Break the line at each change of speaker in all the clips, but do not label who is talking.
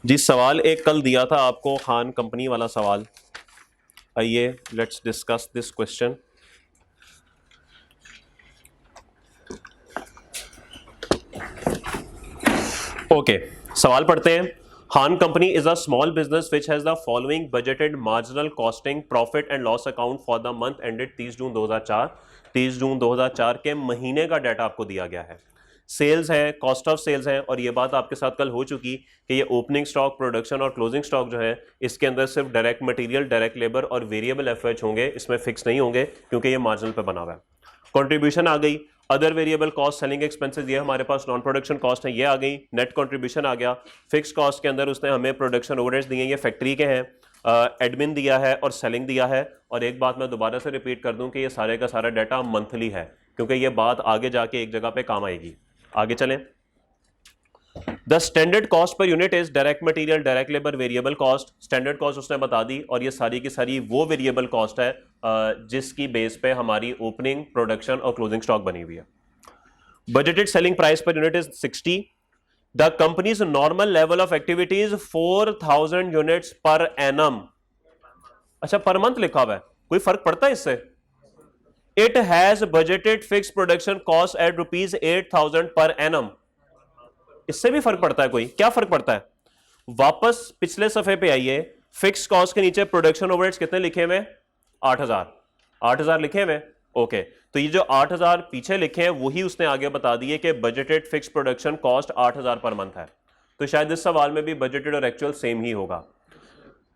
जी सवाल एक कल दिया था आपको, खान कंपनी वाला सवाल। आइए let's discuss this question. Okay, सवाल पढ़ते हैं। हान company is a small business which has the following budgeted marginal costing profit and loss account for the month ended 30 June 2004। 30 June 2004 के महीने का डाटा आपको दिया गया है। सेल्स है, कॉस्ट ऑफ सेल्स है, और ये बात आपके साथ कल हो चुकी कि ये ओपनिंग स्टॉक, प्रोडक्शन और क्लोजिंग स्टॉक जो है इसके अंदर सिर्फ डायरेक्ट मटेरियल, डायरेक्ट लेबर और वेरिएबल एफएच होंगे, इसमें फिक्स नहीं होंगे क्योंकि ये मार्जिनल पे बना हुआ है। कंट्रीब्यूशन आ गई, other variable cost, selling expenses, ये हमारे पास नॉन प्रोडक्शन कॉस्ट है, ये आ गई। नेट कंट्रीब्यूशन आ गया। फिक्स कॉस्ट के अंदर उसने हमें प्रोडक्शन ओवरहेड्स दिए, ये फैक्ट्री के हैं, एडमिन दिया है और सेलिंग दिया है। और एक बात मैं दोबारा से रिपीट कर दूं कि ये सारे का सारा डाटा मंथली है, क्योंकि ये बात आगे जाके एक जगह पे काम आएगी। आगे चलें। The standard cost per unit is direct material, direct labour, variable cost. Standard cost उसने बता दी, और ये सारी की सारी वो वेरिएबल कॉस्ट है जिसकी बेस पे हमारी ओपनिंग, प्रोडक्शन और क्लोजिंग स्टॉक बनी हुई है। Budgeted selling price per unit is 60। The companies normal level of activity is 4000 units per annum. अच्छा, पर मंथ लिखा हुआ है, कोई फर्क पड़ता है इससे? It has budgeted fix production cost at ₹8,000 per annum. इससे भी फर्क पड़ता है? कोई क्या फर्क पड़ता है? वापस पिछले सफे पे आइए। फिक्स कॉस्ट के नीचे प्रोडक्शन ओवरहेड्स कितने लिखे हुए? 8000। 8000 लिखे हुए। ओके, तो ये जो 8000 पीछे लिखे हैं वही उसने आगे बता दिए कि budgeted fix production cost 8000 per month है। तो शायद इस सवाल में भी बजटेड और एक्चुअल सेम ही होगा।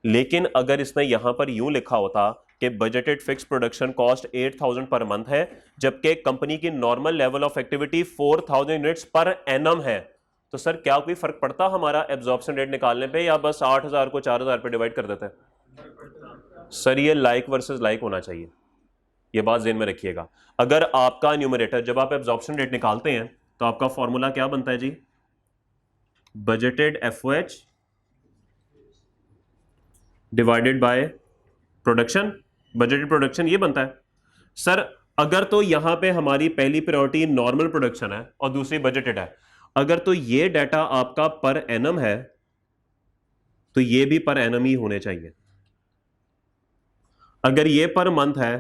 लेकिन अगर इसने यहां पर यूं लिखा होता कि budgeted fix production cost 8000 per month है, जबकि कंपनी की normal level of activity 4000 units per annum है, तो सर क्या कोई फर्क पड़ता हमारा एब्जॉर्प्शन रेट निकालने पे, या बस 8000 को 4000 पे डिवाइड कर देते हैं? सर ये लाइक वर्सेस लाइक होना चाहिए, ये बात ध्यान में रखिएगा। अगर आपका न्यूमरेटर, जब आप एब्जॉर्प्शन रेट निकालते हैं तो आपका फॉर्मूला क्या बनता है जी? Budgeted FOH divided by production, budgeted production, ये बनता है। सर अगर तो यहां पे हमारी पहली प्रायोरिटी नॉर्मल प्रोडक्शन है और दूसरी बजटेड है, अगर तो ये डाटा आपका पर एनम है तो ये भी पर एनम ही होने चाहिए। अगर ये पर मंथ है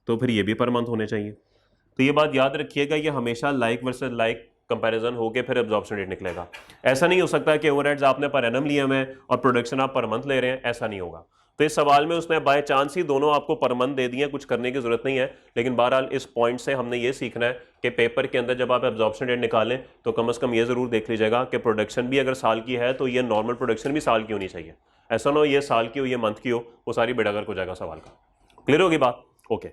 तो फिर ये भी पर मंथ होने चाहिए। तो ये बात याद रखिएगा, ये हमेशा लाइक वर्सेस लाइक कंपैरिजन होके फिर एब्जॉर्प्शन रेट निकलेगा। ऐसा नहीं हो सकता कि ओवरहेड्स आपने पर एनम लिए हुए और प्रोडक्शन आप पर मंथ ले रहे हैं, ऐसा नहीं होगा। तो इस सवाल में उसने बाय चांस ही दोनों आपको पर मंथ दे दिए, कुछ करने की जरूरत नहीं है। लेकिन बहरहाल इस पॉइंट से हमने ये सीखना है कि पेपर के अंदर जब आप एब्जॉर्प्शन रेट निकालें तो कम से कम ये जरूर देख लीजिएगा कि प्रोडक्शन भी अगर साल की है तो ये नॉर्मल प्रोडक्शन भी साल की होनी चाहिए। ऐसा ना हो ये साल की हो, ये मंथ की हो, वो सारी बेड़ागर्क हो जाएगा सवाल का। क्लियर होगी बात? ओके,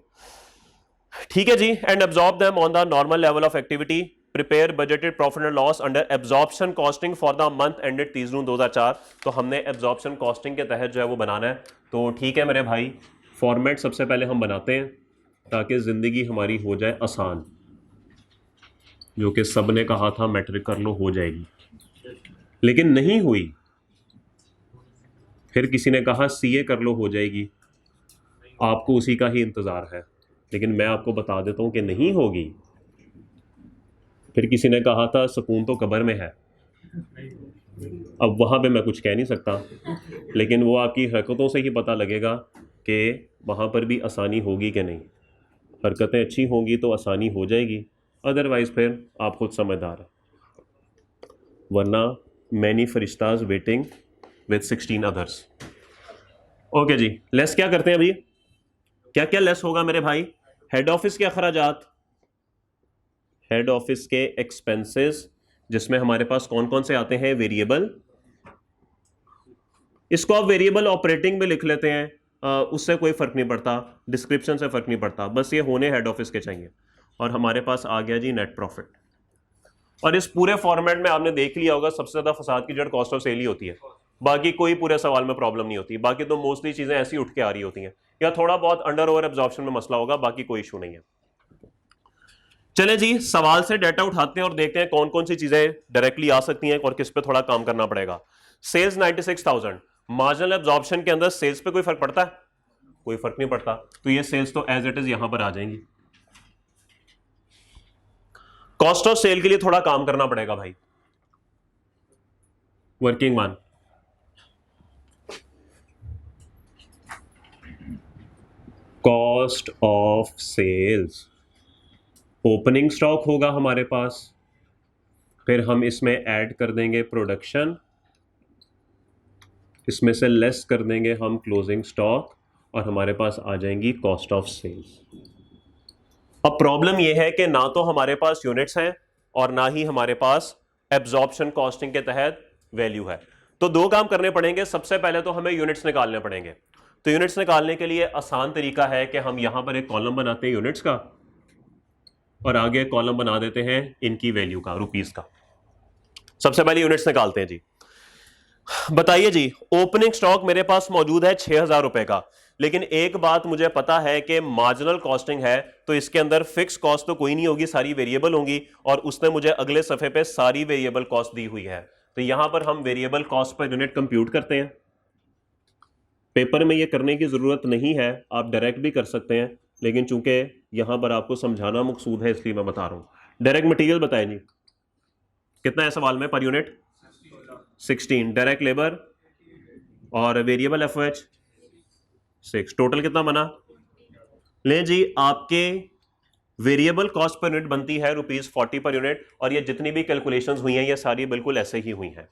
ठीक है जी। And absorb them on the normal level of activity, prepare budgeted profit and loss under absorption costing for the month ended 30 June 2004। तो हमने एब्जॉर्प्शन कॉस्टिंग के तहत जो है वो बनाना है। तो ठीक है मेरे भाई, फॉर्मेट सबसे पहले हम बनाते हैं ताकि जिंदगी हमारी हो जाए आसान, जो कि सब ने कहा था मैट्रिक कर लो हो जाएगी, लेकिन नहीं हुई। फिर किसी ने कहा सीए कर लो हो जाएगी, आपको उसी का ही इंतजार है, लेकिन मैं आपको बता देता हूं कि नहीं होगी। फिर किसी ने कहा था सुकून तो कब्र में है, अब वहां पे मैं कुछ कह नहीं सकता, लेकिन वो आपकी हरकतों से ही पता लगेगा कि वहां पर भी आसानी होगी कि नहीं। हरकतें अच्छी होंगी तो आसानी हो जाएगी, अदरवाइज फिर आप खुद समझदार हैं, वरना मैनी फरिश्ताज वेटिंग विद 16 अदर्स। ओके जी, लेस क्या करते हैं अभी? क्या क्या लेस होगा मेरे भाई? हेड ऑफिस के अखराजात, हेड ऑफिस के एक्सपेंसेस, जिसमें हमारे पास कौन कौन से आते हैं? वेरिएबल, इसको आप वेरिएबल ऑपरेटिंग में लिख लेते हैं, उससे कोई फर्क नहीं पड़ता, डिस्क्रिप्शन से फर्क नहीं पड़ता, बस ये होने हेड ऑफिस के चाहिए। और हमारे पास आ गया जी नेट प्रॉफिट। और इस पूरे फॉर्मेट में आपने देख लिया होगा सबसे ज्यादा फसाद की जड़ कॉस्ट ऑफ सेल ही होती है, बाकी कोई पूरे सवाल में प्रॉब्लम नहीं होती। बाकी तो मोस्टली चीजें ऐसी उठ के आ रही होती हैं, या थोड़ा बहुत अंडर ओवर एब्जॉर्प्शन में मसला होगा, बाकी कोई इशू नहीं है। चले जी, सवाल से डाटा उठाते हैं और देखते हैं कौन कौन सी चीजें डायरेक्टली आ सकती हैं और किस पे थोड़ा काम करना पड़ेगा। सेल्स 96,000, मार्जिनल एब्जॉर्प्शन के अंदर सेल्स पे कोई फर्क पड़ता है? कोई फर्क नहीं पड़ता, तो ये सेल्स तो एज इट इज यहां पर आ जाएंगी। कॉस्ट ऑफ सेल के लिए थोड़ा काम करना पड़ेगा भाई, working one cost of sales, opening stock होगा हमारे पास, फिर हम इसमें ऐड कर देंगे प्रोडक्शन, इसमें से लेस कर देंगे हम क्लोजिंग स्टॉक, और हमारे पास आ जाएंगी कॉस्ट ऑफ सेल्स। अब प्रॉब्लम यह है कि ना तो हमारे पास यूनिट्स हैं और ना ही हमारे पास एब्जॉर्प्शन कॉस्टिंग के तहत वैल्यू है। तो दो काम करने पड़ेंगे। सबसे पहले तो हमें यूनिट्स निकालने पड़ेंगे। तो यूनिट्स निकालने के लिए आसान तरीका है कि हम यहां पर एक कॉलम बनाते हैं यूनिट्स का, और आगे कॉलम बना देते हैं इनकी वैल्यू का, रुपीस का। सबसे पहले यूनिट्स निकालते हैं जी। बताइए जी, ओपनिंग स्टॉक मेरे पास मौजूद है 6,000 रुपए का, लेकिन एक बात मुझे पता है कि मार्जिनल कॉस्टिंग है, तो इसके अंदर फिक्स कॉस्ट तो कोई नहीं होगी, सारी वेरिएबल होंगी, और उसने मुझे अगले सफे पे सारी वेरिएबल कॉस्ट दी हुई है। तो यहां पर हम variable cost per unit compute करते हैं। पेपर में ये करने की जरूरत नहीं है, आप डायरेक्ट भी कर सकते हैं, लेकिन चूंकि यहां पर आपको समझाना मकसूद है इसलिए मैं बता रहा हूं। डायरेक्ट मटेरियल बताएं जी, कितना है सवाल में पर यूनिट? 16। डायरेक्ट लेबर और वेरिएबल एफओएच 6, टोटल कितना बना? लें जी, आपके वेरिएबल कॉस्ट पर यूनिट बनती है ₹40 पर यूनिट, और ये जितनी भी कैलकुलेशंस हुई हैं ये सारी बिल्कुल ऐसे ही हुई हैं।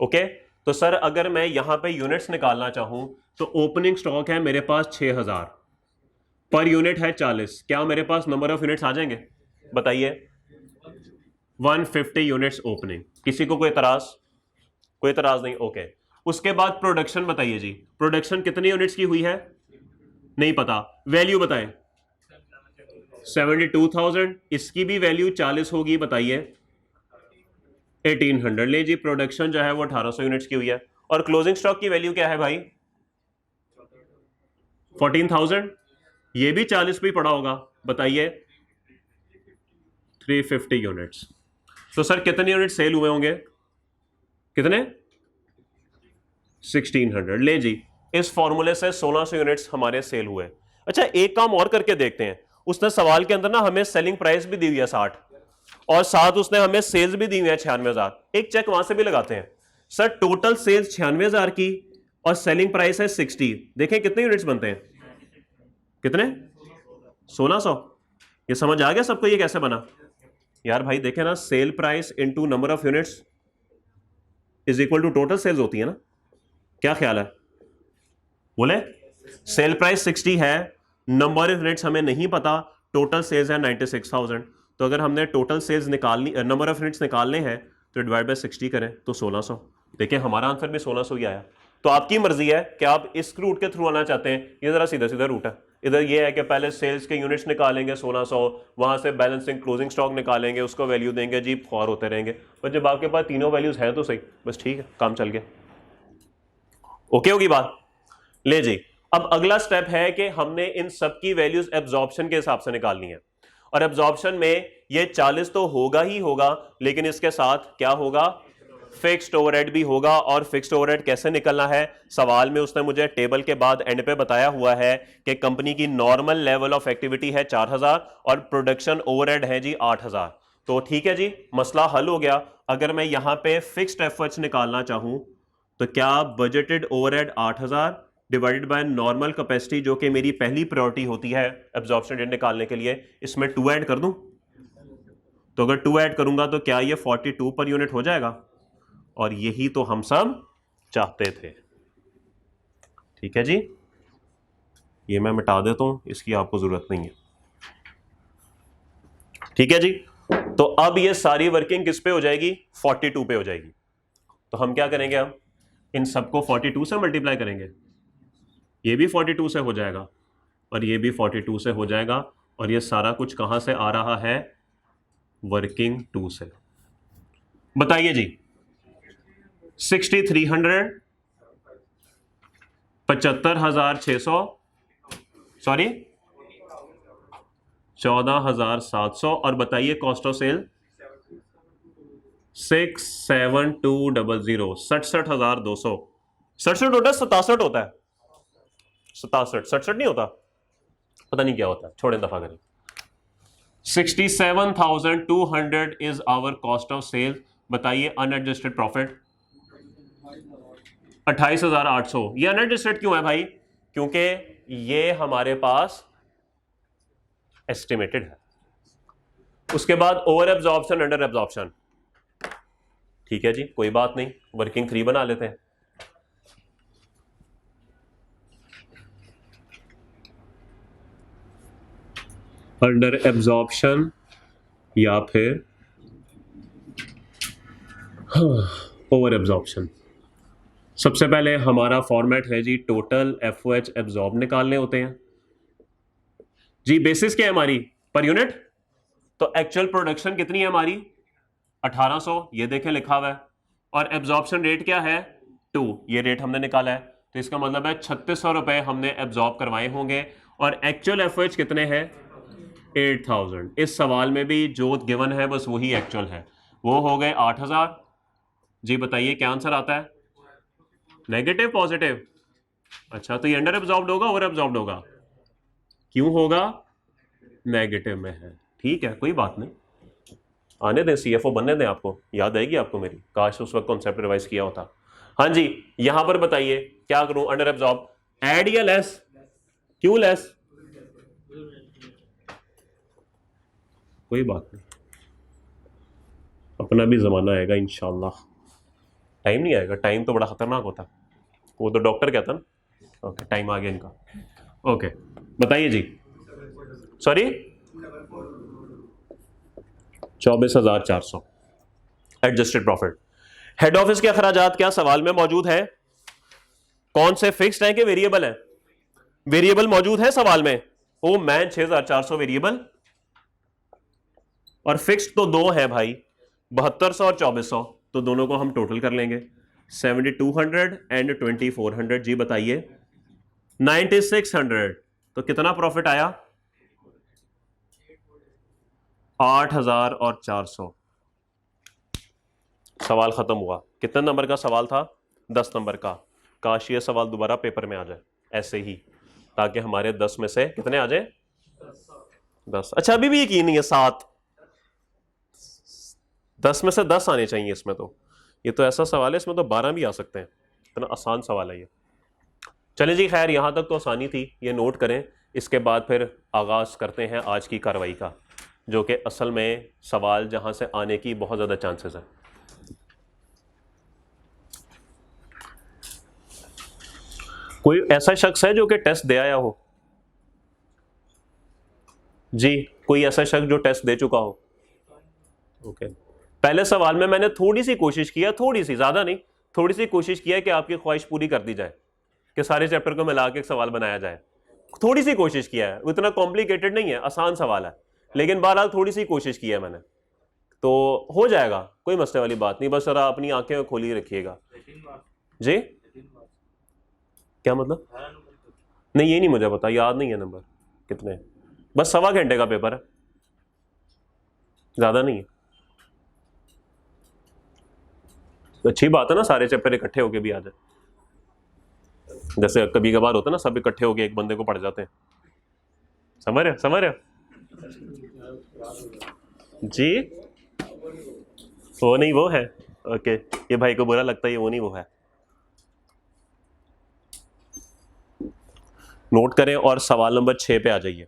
ओके, तो सर अगर मैं यहां पे यूनिट्स निकालना चाहूं तो ओपनिंग स्टॉक है मेरे पास 6,000, पर यूनिट है 40, क्या मेरे पास नंबर ऑफ यूनिट्स आ जाएंगे? बताइए। 150 यूनिट्स ओपनिंग। किसी को कोई एतराज? कोई एतराज नहीं, ओके। उसके बाद प्रोडक्शन बताइए जी, प्रोडक्शन कितनी यूनिट्स की हुई है? नहीं पता। वैल्यू बताएं। 72,000, इसकी भी वैल्यू 40 होगी, बताइए। 1800। ले जी, प्रोडक्शन जो है वो 1800 यूनिट्स की हुई है, और क्लोजिंग स्टॉक की वैल्यू क्या है भाई? 14,000, ये भी 40 पे पड़ा होगा, बताइए। 350 यूनिट्स। तो सर कितने यूनिट सेल हुए होंगे? कितने? 1600। ले जी, इस फॉर्मूले से 1600 यूनिट्स हमारे सेल हुए। अच्छा, एक काम और करके देखते हैं। उसने सवाल के अंदर ना हमें सेलिंग प्राइस भी दी हुई है 60, और साथ उसने हमें सेल्स भी दी हुई है 96,000। एक चेक वहां से भी लगाते हैं। सर टोटल सेल्स 96,000 की और सेलिंग प्राइस है 60, देखें कितने यूनिट्स बनते हैं? कितने? 1600। ये समझ आ गया सबको ये कैसे बना? यार भाई देखें ना, sale price into number of units is equal to total sales होती है ना। क्या ख्याल है? बोले। सेल प्राइस 60 है, नंबर ऑफ यूनिट्स हमें नहीं पता, टोटल सेल्स है 96,000। तो अगर हमने टोटल सेल्स निकालनी, नंबर ऑफ यूनिट्स निकालने हैं, तो डिवाइड बाय 60 करें तो 1600। देखिए हमारा आंसर भी 1600 ही आया। तो आपकी मर्जी है कि आप इस रूट के थ्रू आना चाहते हैं, ये जरा सीधा सीधा रूट है। इधर ये है कि पहले सेल्स के यूनिट्स निकालेंगे 1600, वहां से बैलेंसिंग क्लोजिंग स्टॉक निकालेंगे, उसको वैल्यू देंगे जी, फॉर होते रहेंगे। पर जब आपके पास तीनों वैल्यूज हैं तो सही, बस ठीक है, काम चल गया। ओके होगी बात? ले जी, अब अगला स्टेप है कि हमने इन सब की वैल्यूज एब्जॉर्प्शन के हिसाब से निकालनी है, और एब्जॉर्प्शन में ये 40 तो होगा ही होगा, लेकिन इसके साथ क्या होगा? फिक्स्ड ओवरहेड भी होगा। और फिक्स्ड ओवरहेड कैसे निकलना है? सवाल में उसने मुझे टेबल के बाद एंड पे बताया हुआ है कि कंपनी की नॉर्मल लेवल ऑफ एक्टिविटी है 4000 और प्रोडक्शन ओवरहेड है जी 8000। तो ठीक है जी, मसला हल हो गया। अगर मैं यहां पे फिक्स्ड एफर्ट्स निकालना चाहूं तो क्या budgeted overhead 8000 divided by normal capacity, जो कि मेरी पहली प्रायोरिटी होती है एब्जॉर्प्शन रेट निकालने के लिए, इसमें 2 ऐड कर दूं? तो अगर 2 ऐड करूंगा तो क्या ये 42 पर यूनिट हो जाएगा? और यही तो हम सब चाहते थे। ठीक है जी, ये मैं मिटा देता हूं, इसकी आपको जरूरत नहीं है। ठीक है जी, तो अब ये सारी वर्किंग किस पे हो जाएगी? 42 पे हो जाएगी। तो हम क्या करेंगे? अब इन सबको 42 से मल्टीप्लाई करेंगे, ये भी 42 से हो जाएगा और ये भी 42 से हो जाएगा, और ये सारा कुछ कहां से आ रहा है? वर्किंग 2 से। बताइए जी, 6300, 75,600, सॉरी 14,700, और बताइए कॉस्ट ऑफ सेल 67200, 67,200। 67 होता है, 67 होता है? 67 नहीं होता, पता नहीं क्या होता है, छोड़ें, दफा करें। 67,200 is our cost of sale. बताइए अनएडजस्टेड प्रॉफिट 28,800। ये अनएडजस्टेड क्यों है भाई? क्योंकि ये हमारे पास एस्टिमेटेड है। उसके बाद ओवर एब्जॉर्प्शन, अंडर एब्जॉर्प्शन, ठीक है जी, कोई बात नहीं, वर्किंग 3 बना लेते हैं। अंडर एब्जॉर्प्शन या फिर ओवर एब्जॉर्प्शन। सबसे पहले हमारा फॉर्मेट है जी, टोटल एफओएच एब्जॉर्ब निकालने होते हैं जी। बेसिस क्या है हमारी? Per unit. तो एक्चुअल प्रोडक्शन कितनी है हमारी? 1800, ये देखें लिखा हुआ है। और एब्जॉर्प्शन रेट क्या है? 2, ये रेट हमने निकाला है। तो इसका मतलब है 3600 रुपए हमने एब्जॉर्ब करवाए होंगे। और एक्चुअल एफओएच कितने हैं? 8000। इस सवाल में भी जो गिवन है बस वही एक्चुअल है, वो हो गए 8000 जी। बताइए क्या आंसर आता है? Negative, positive? अच्छा, तो ये अंडर एब्जॉर्ब्ड होगा, ओवर एब्जॉर्ब्ड होगा? क्यों होगा? नेगेटिव में है, ठीक है, कोई बात नहीं, आने दें, सीएफओ बनने दें, आपको याद आएगी आपको मेरी, काश उस वक्त कॉन्सेप्ट रिवाइज किया होता। हाँ जी, यहां पर बताइए क्या करूं? अंडर एब्जॉर्ब, ऐड या लेस? क्यों लेस? कोई बात नहीं, अपना भी जमाना आएगा इंशाल्लाह। टाइम नहीं आएगा, टाइम तो बड़ा खतरनाक होता, वो तो डॉक्टर कहता ना। ओके, टाइम आ गया इनका। ओके, बताइए जी। Sorry, 24,400 adjusted profit. Head office के अखराजात क्या सवाल में मौजूद है? कौन से फिक्स्ड हैं कि वेरिएबल है? वेरिएबल मौजूद है सवाल में। ओ मैन, 6400 वेरिएबल और फिक्स्ड तो 2 है भाई, 7200 और 2400, तो दोनों को हम टोटल कर लेंगे, 7200 एंड 2400 जी। बताइए 9600, तो कितना प्रॉफिट आया? 8400। सवाल खत्म हुआ। कितने नंबर का सवाल था? 10 नंबर का। काश ये सवाल दोबारा पेपर में आ जाए ऐसे ही, ताकि हमारे 10 में से कितने आ जाए? 10। अच्छा, अभी भी यकीन नहीं है? 7, 10 में से 10 आने चाहिए इसमें तो। ये तो ऐसा सवाल है, इसमें तो 12 भी आ सकते हैं, इतना आसान सवाल है ये। चलिए जी, खैर यहां तक तो आसानी थी, ये नोट करें। इसके बाद फिर आगाज करते हैं आज की कार्रवाई का, जो कि असल में सवाल जहां से आने की बहुत ज्यादा चांसेस है। कोई ऐसा शख्स है जो कि टेस्ट दे आया हो? जी, कोई ऐसा शख्स जो टेस्ट दे चुका हो? ओके, पहले सवाल में मैंने थोड़ी सी कोशिश किया, थोड़ी सी, ज्यादा नहीं, थोड़ी सी कोशिश किया कि आपकी ख्वाहिश पूरी कर दी जाए, कि सारे चैप्टर को मिला के एक सवाल बनाया जाए। थोड़ी सी कोशिश किया है, इतना कॉम्प्लिकेटेड नहीं है, आसान सवाल है, लेकिन बहरहाल थोड़ी सी कोशिश की है मैंने, तो हो जाएगा, कोई मसले वाली बात नहीं। बस जरा अपनी आंखें खोली रखिएगा जी। क्या मतलब? नहीं, ये नहीं मुझे पता, याद नहीं है नंबर कितने। बस 1.25 घंटे का पेपर है, ज्यादा नहीं है। अच्छी बात है ना, सारे चैप्टर इकट्ठे होके भी आ जाए, जैसे कभी कभार होता है ना, सब इकट्ठे होके एक बंदे को पढ़ जाते हैं। समझ रहे, समझ रहे जी? वो नहीं, वो है। ओके, ये भाई को बुरा लगता है, ये वो नहीं, वो है। नोट करें और सवाल नंबर 6 पे आ जाइए।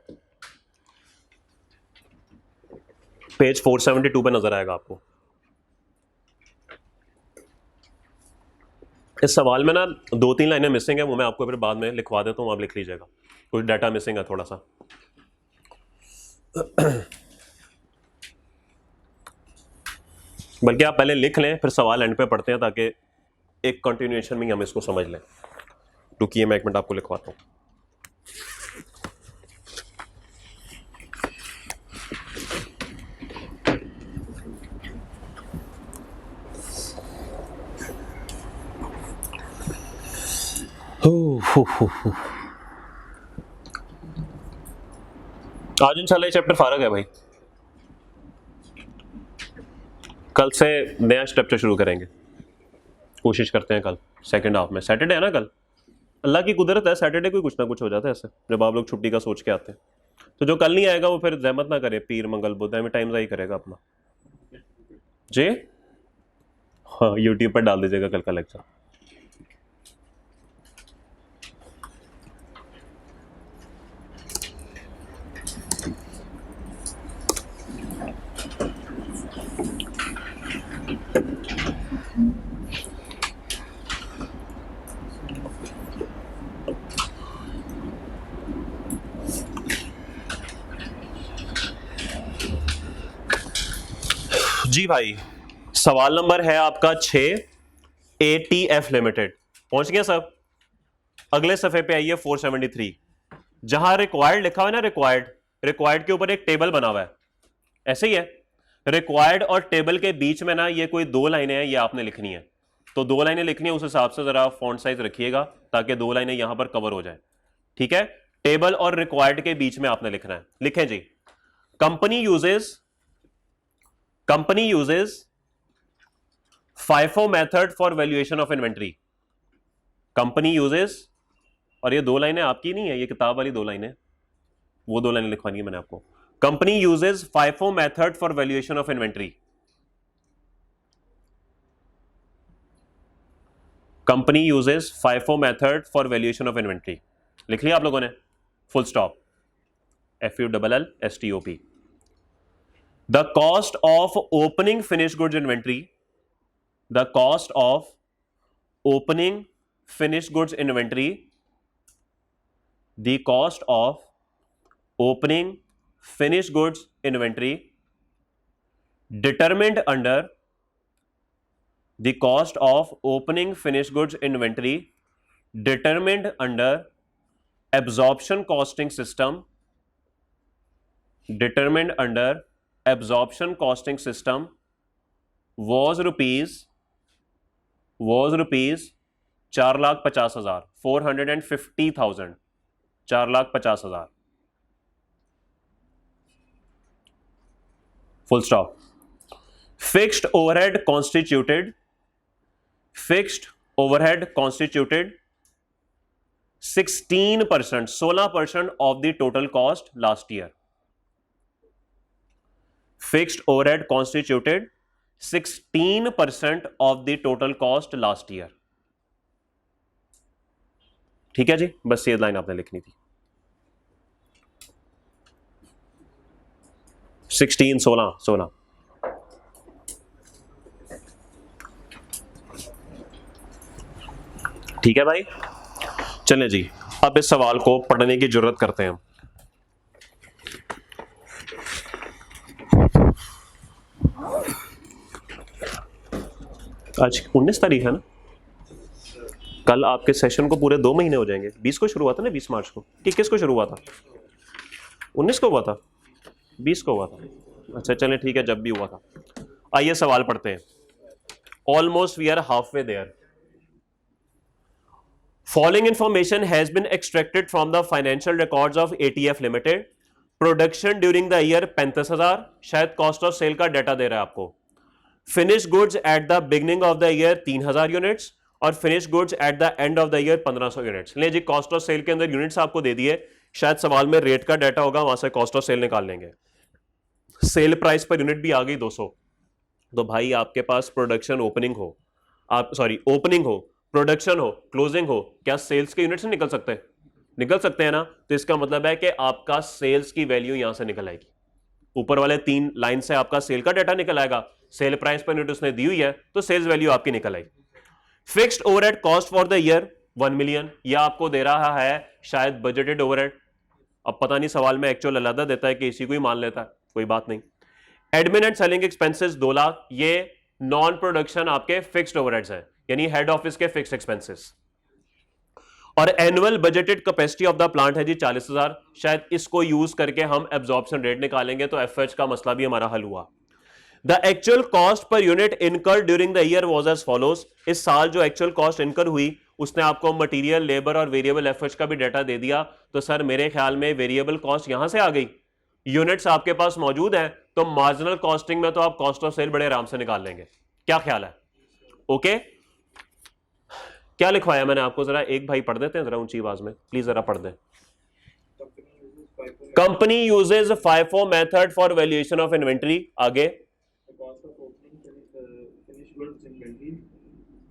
पेज 472 पे नजर आएगा आपको। इस सवाल में ना 2-3 लाइनें मिसिंग है, वो मैं आपको फिर बाद में लिखवा देता हूँ, आप लिख लीजिएगा, कुछ डाटा मिसिंग है थोड़ा सा। बल्कि आप पहले लिख लें, फिर सवाल एंड पे पढ़ते हैं, ताकि एक कंटिन्यूएशन में हम इसको समझ लें। रुकिए, मैं 1 मिनट आपको लिखवाता हूँ। आज इंशाल्लाह चैप्टर फारग है भाई, कल से नया स्टेप शुरू करेंगे, कोशिश करते हैं कल सेकंड हाफ में। सैटरडे है ना कल, अल्लाह की कुदरत है, सैटरडे को कुछ ना कुछ हो जाता है ऐसे, जब आप लोग छुट्टी का सोच के आते हैं। तो जो कल नहीं आएगा वो फिर जहमत ना करे, पीर मंगल बुध में टाइम ज़ाही करेगा अपना जी। हाँ, यूट्यूब पर डाल दीजिएगा कल का लेक्चर। जी भाई, सवाल नंबर है आपका 6, ATF लिमिटेड। पहुंच गया सब? अगले सफे पे आइए 473, जहां रिक्वायर्ड लिखा हुआ है ना, रिक्वायर्ड के ऊपर एक टेबल बना हुआ है, ऐसे ही है। रिक्वायर्ड और टेबल के बीच में ना ये कोई 2 लाइनें हैं, ये आपने लिखनी है। तो 2 लाइनें लिखनी है, उस हिसाब से जरा फॉन्ट साइज रखिएगा ताकि 2 लाइनें यहां पर कवर हो जाए। ठीक है, टेबल और रिक्वायर्ड के बीच में आपने लिखना है। लिखें जी, company uses FIFO method for valuation of inventory. Company uses, और ये 2 लाइनें आपकी नहीं है, ये किताब वाली 2 लाइनें, वो 2 लाइनें लिखवानी है मैंने आपको। Company uses FIFO method for valuation of inventory. Company uses FIFO method for valuation of inventory. लिख लिया आप लोगों ने? Full stop, FULLSTOP। The cost of opening finish goods inventory, the cost of opening finished goods inventory, the cost of opening finished goods inventory determined under, the cost of opening finished goods inventory determined under absorption costing system, determined under absorption costing system was rupees 4,50,000, 450,000, 4,50,000, full stop. Fixed overhead constituted 16%, 16% of the total cost last year. Fixed overhead constituted 16% of the total cost last year. ठीक है जी, बस ये line आपने लिखनी थी। 16 ठीक है भाई, चलें जी, अब इस सवाल को पढ़ने की जरूरत करते हैं हम। आज 19 तारीख है ना, कल आपके सेशन को पूरे 2 महीने हो जाएंगे। 20 को शुरू हुआ था ना, 20 मार्च को, कि किस को शुरू हुआ था? 19 को हुआ था, 20 को हुआ था। अच्छा चलें ठीक है, जब भी हुआ था। आइए सवाल पढ़ते हैं। Almost we are half way there. Following information has been extracted from the financial records of ATF limited. Production during the year 35,000, शायद कॉस्ट ऑफ सेल का डाटा दे रहा है आपको। Finish goods at the beginning of the year 3,000 units, और finish goods at the end of the year 1,500 units. ले जी, cost of cell के अंदर यूनिट्स आपको दे दिए, शायद सवाल में रेट का डाटा होगा, वहां से कॉस्ट ऑफ सेल निकाल लेंगे। सेल प्राइस पर यूनिट भी आ गई 200। तो भाई आपके पास प्रोडक्शन ओपनिंग हो, ओपनिंग हो, प्रोडक्शन हो, क्लोजिंग हो, क्या सेल्स के यूनिट से निकल सकते हैं? निकल सकते हैं ना। तो इसका मतलब है कि आपका सेल्स की वैल्यू यहां से निकल आएगी। ऊपर वाले 3 लाइन से आपका सेल का डाटा निकल आएगा, सेल प्राइस पर यूनिट उसने दी हुई है, तो सेल्स वैल्यू आपकी निकल आएगी। Fixed overhead cost for the year 1 million, यह आपको दे रहा है शायद बजटेड ओवरहेड। अब पता नहीं सवाल में एक्चुअल अलग देता है कि इसी को ही मान लेता है, कोई बात नहीं। Admin and selling expenses 2 lakh, ये नॉन प्रोडक्शन आपके फिक्स्ड ओवरहेड्स हैं, यानी हेड ऑफिस के फिक्स्ड एक्सपेंसेस। और annual budgeted capacity of the plant है जी 40,000, शायद इसको यूज करके हम एब्जॉर्प्शन रेट निकालेंगे, तो एफएच का मसला भी हमारा हल हुआ। The actual cost per unit incur during the year was as follows. इस साल जो एक्चुअल कॉस्ट इनकर हुई, उसने आपको मटेरियल, लेबर और वेरिएबल एफएच का भी डाटा दे दिया। तो सर मेरे ख्याल में वेरिएबल कॉस्ट यहां से आ गई, यूनिट्स आपके पास मौजूद हैं, तो मार्जिनल कॉस्टिंग में तो आप कॉस्ट ऑफ सेल बड़े आराम से निकाल लेंगे। क्या ख्याल है? ओके, क्या लिखवाया मैंने आपको? जरा एक भाई पढ़ देते हैं जरा ऊंची आवाज में, प्लीज जरा पढ़ दें। Company uses FIFO method for valuation of inventory. आगे,